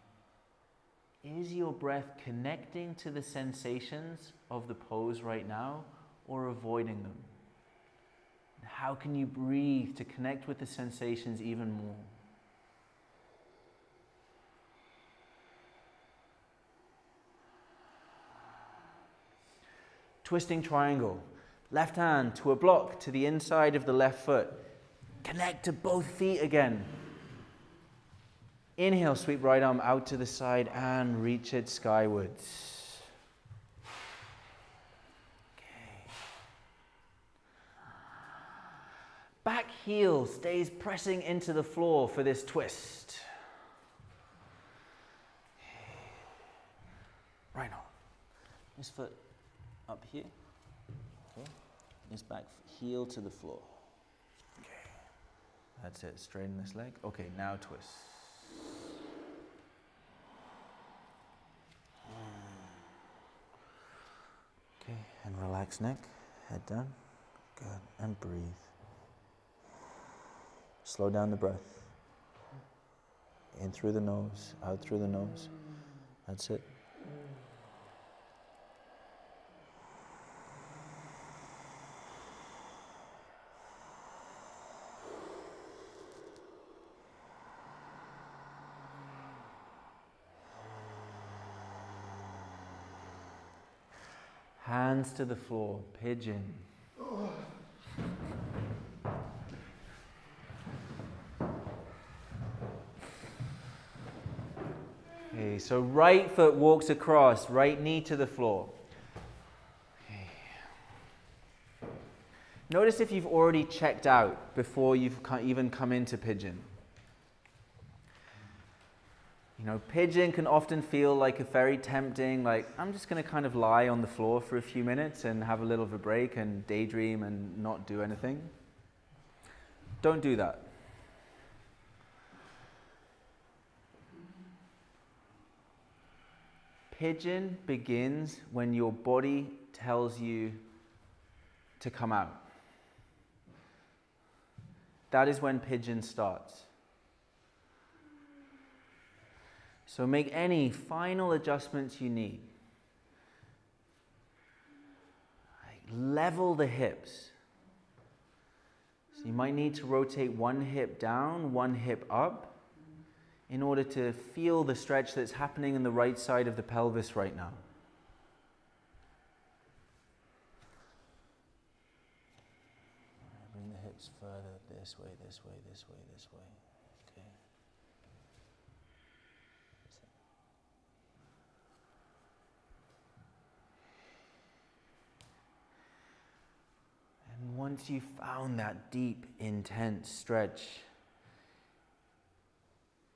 is your breath connecting to the sensations of the pose right now or avoiding them? How can you breathe to connect with the sensations even more? Twisting triangle. Left hand to a block to the inside of the left foot. Connect to both feet again. Inhale, sweep right arm out to the side and reach it skywards. Okay. Back heel stays pressing into the floor for this twist. Right arm. This foot up here, okay, this back heel to the floor. Okay, that's it, straighten this leg. Okay, now twist. Okay, and relax neck, head down, good, and breathe. Slow down the breath. In through the nose, out through the nose. That's it. Hands to the floor, pigeon. Okay, so right foot walks across, right knee to the floor. Okay. Notice if you've already checked out before you've even come into pigeon. You know, pigeon can often feel like a very tempting, like, I'm just going to kind of lie on the floor for a few minutes and have a little of a break and daydream and not do anything. Don't do that. Pigeon begins when your body tells you to come out. That is when pigeon starts. So make any final adjustments you need. Level the hips. So you might need to rotate one hip down, one hip up, in order to feel the stretch that's happening in the right side of the pelvis right now. Bring the hips further, this way, this way, this way, this way. Okay. And once you've found that deep, intense stretch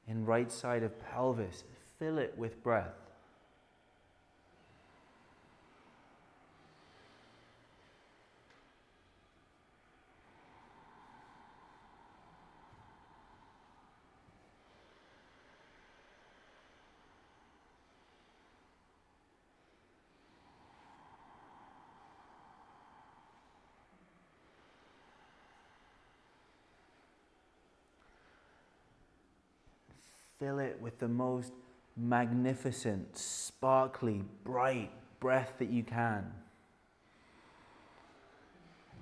in right side of pelvis, fill it with breath. Fill it with the most magnificent, sparkly, bright breath that you can.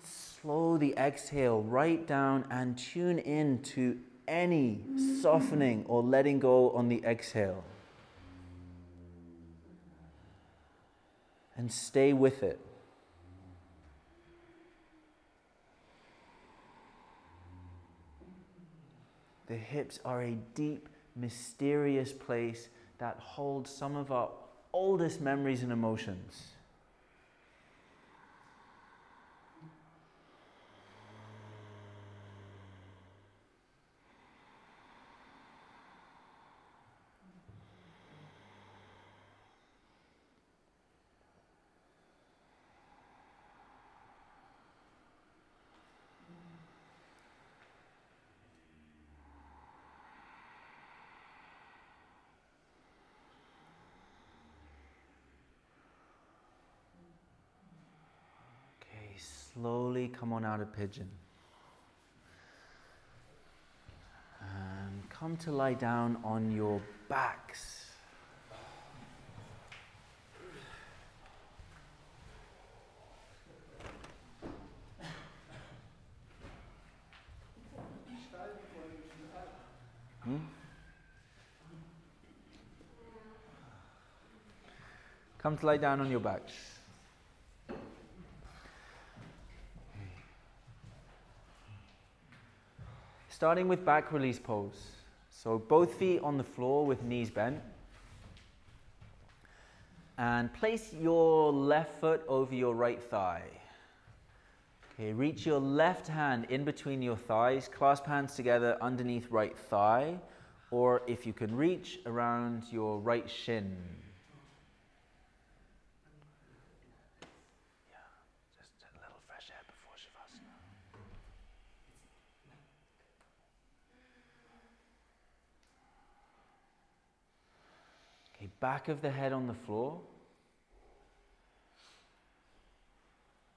Slowly exhale right down and tune in to any softening or letting go on the exhale. And stay with it. The hips are a deep, mysterious place that holds some of our oldest memories and emotions. Slowly come on out of pigeon. And come to lie down on your backs. Come to lie down on your backs. Starting with back release pose. So both feet on the floor with knees bent. And place your left foot over your right thigh. Okay, reach your left hand in between your thighs, clasp hands together underneath right thigh, or if you can reach, around your right shin. Back of the head on the floor,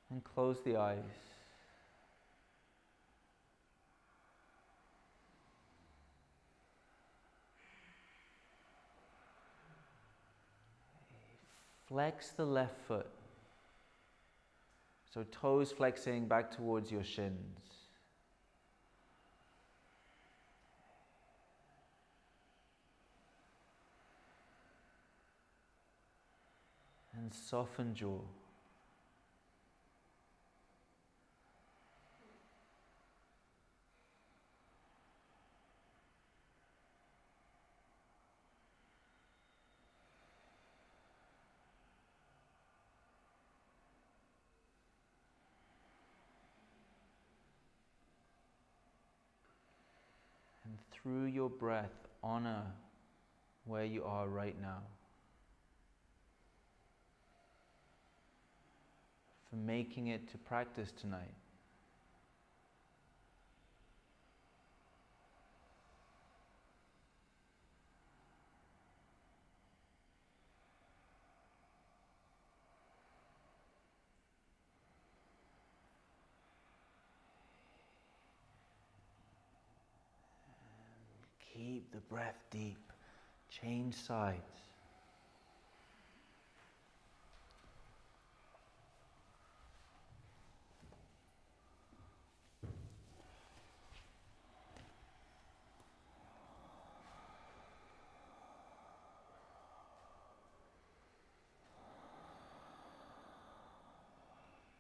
and close the eyes. flex the left foot. So toes flexing back towards your shins. And soften jaw. And through your breath, honor where you are right now. For making it to practice tonight. Keep the breath deep. Change sides.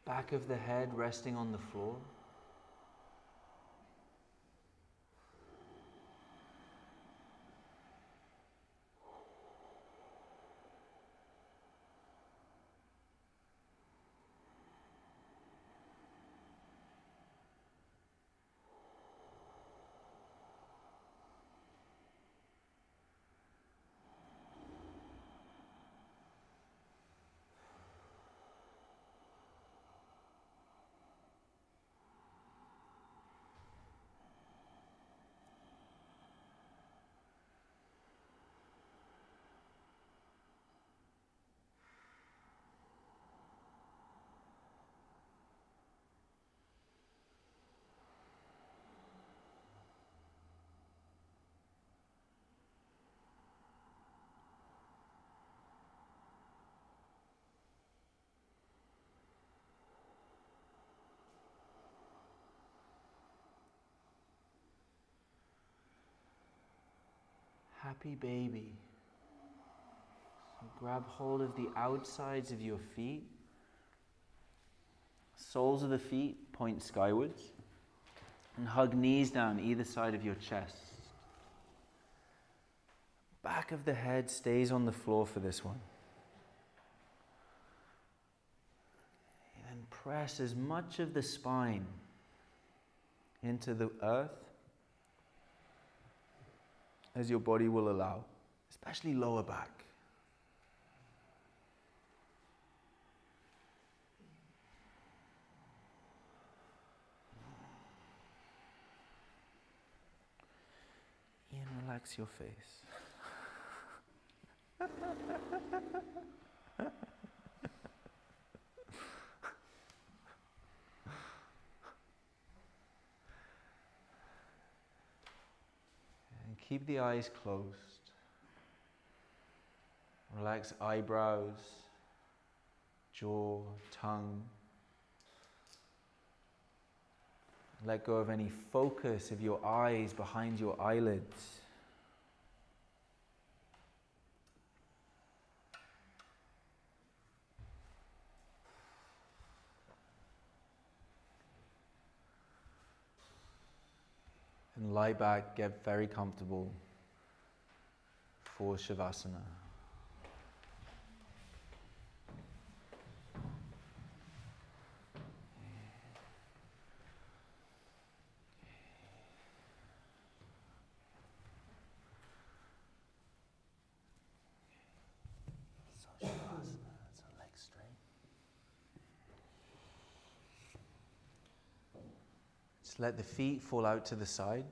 Back of the head resting on the floor. Happy baby. So grab hold of the outsides of your feet. Soles of the feet point skywards. And hug knees down either side of your chest. Back of the head stays on the floor for this one. And then press as much of the spine into the earth as your body will allow, especially lower back. Ian, relax your face. Keep the eyes closed. Relax eyebrows, jaw, tongue. Let go of any focus of your eyes behind your eyelids. And lie back, get very comfortable for Shavasana. So Shavasana, so legs straight. Just let the feet fall out to the side.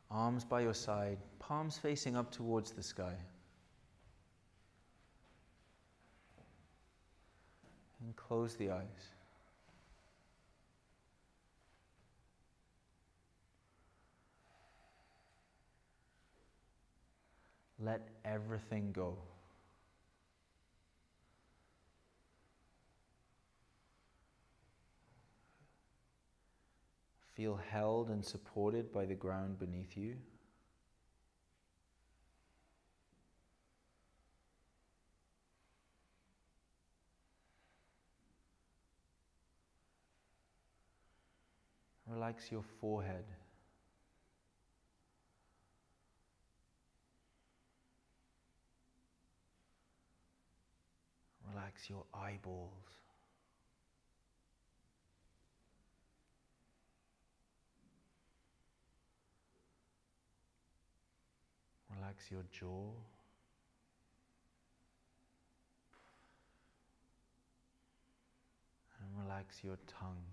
Arms by your side, palms facing up towards the sky. And close the eyes. Let everything go. Feel held and supported by the ground beneath you. Relax your forehead. Relax your eyeballs. Relax your jaw. And relax your tongue.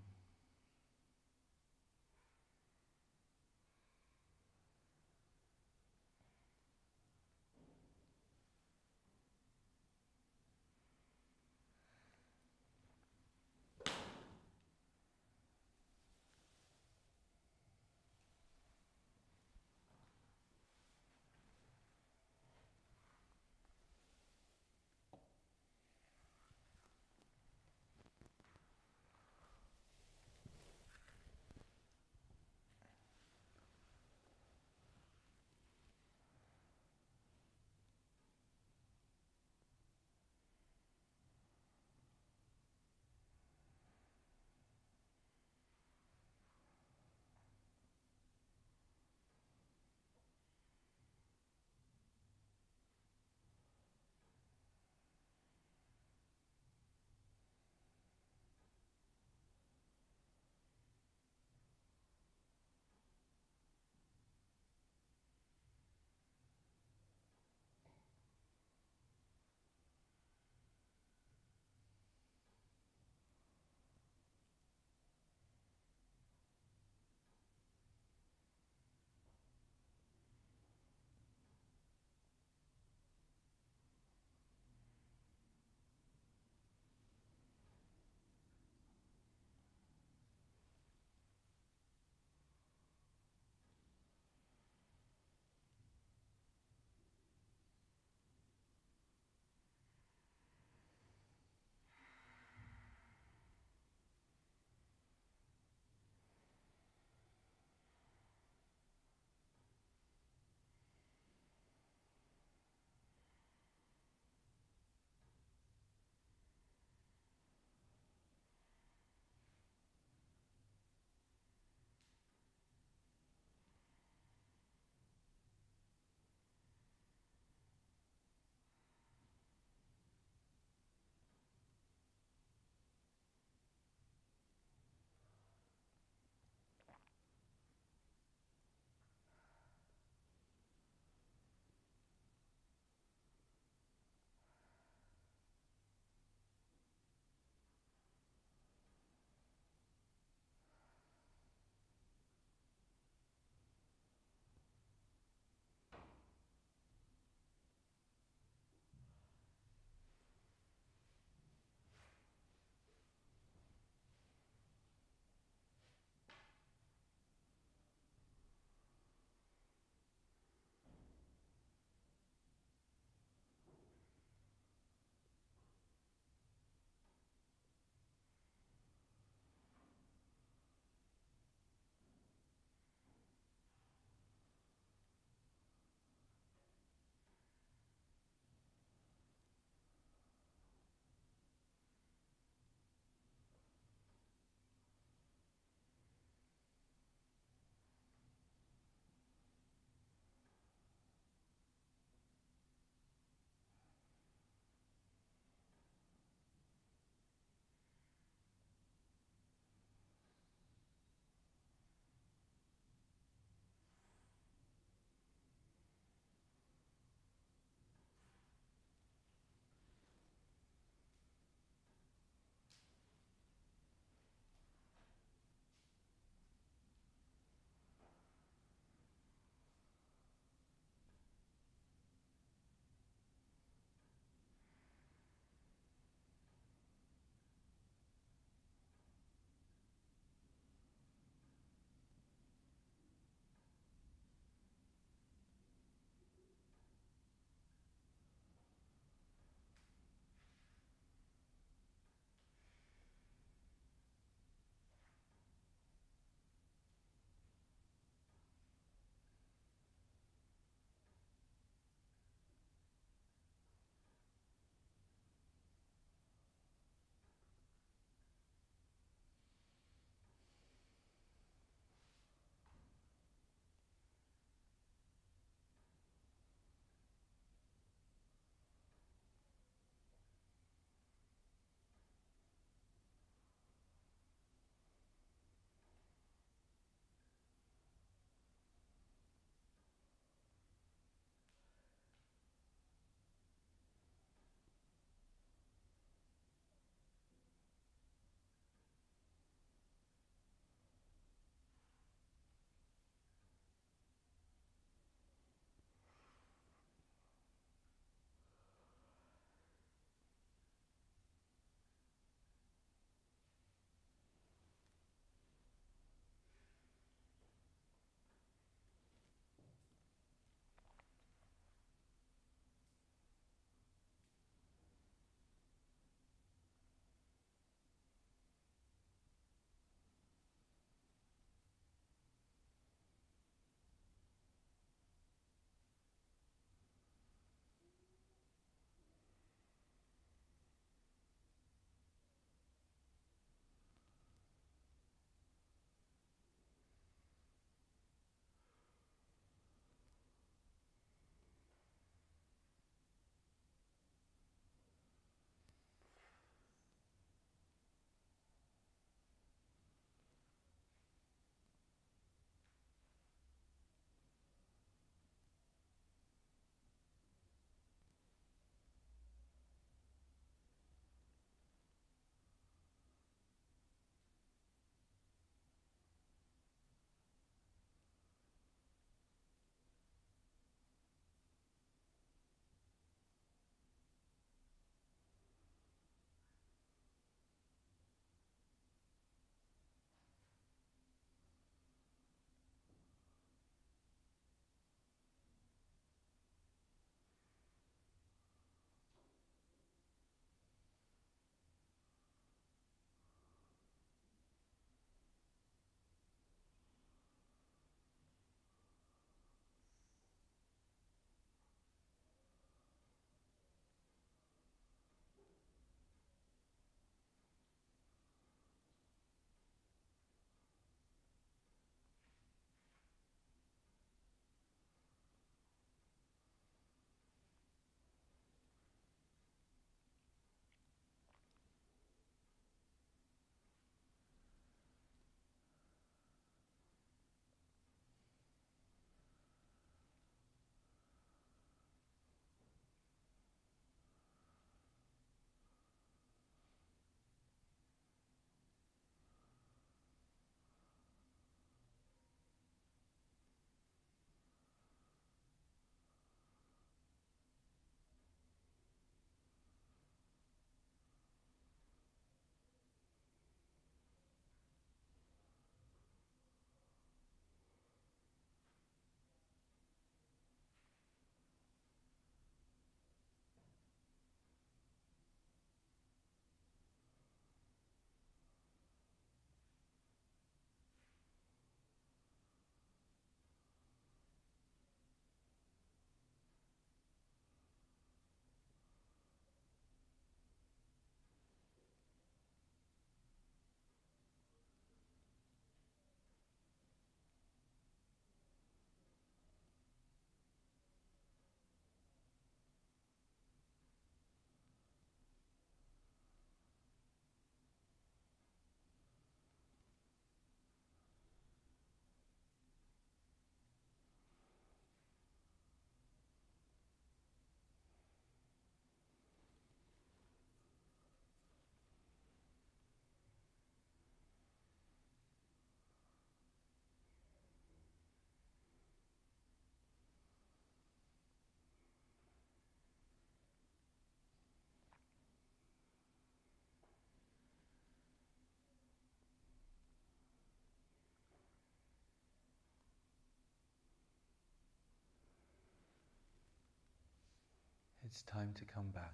it's time to come back.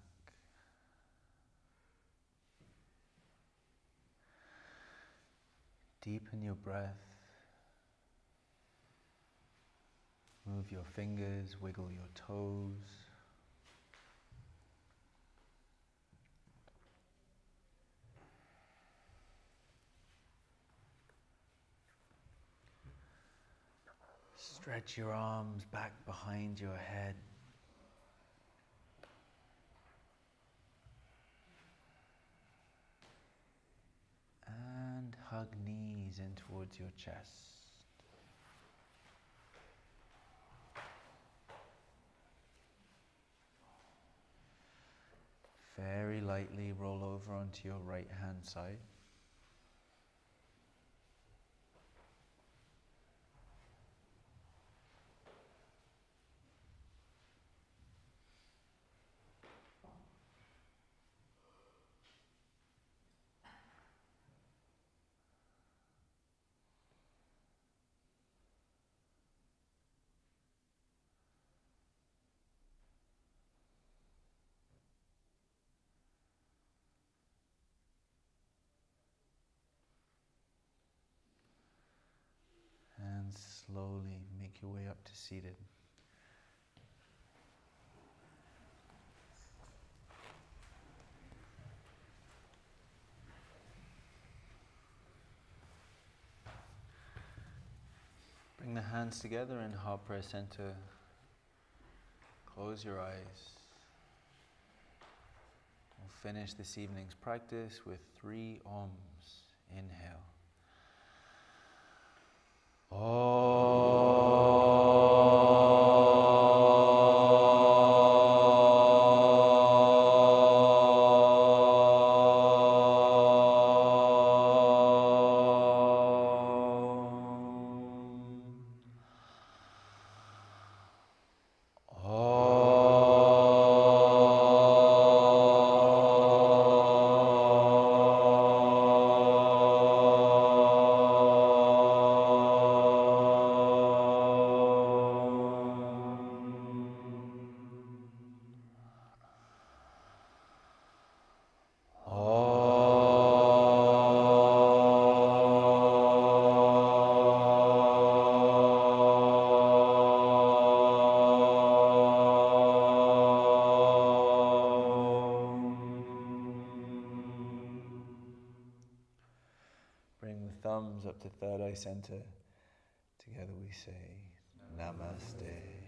Deepen your breath. Move your fingers, wiggle your toes. Stretch your arms back behind your head. And hug knees in towards your chest. Very lightly roll over onto your right hand side. And slowly make your way up to seated. Bring the hands together in heart prayer center. Close your eyes. We'll finish this evening's practice with 3 Oms. Inhale. Bring the thumbs up to third eye center. Together we say Namaste.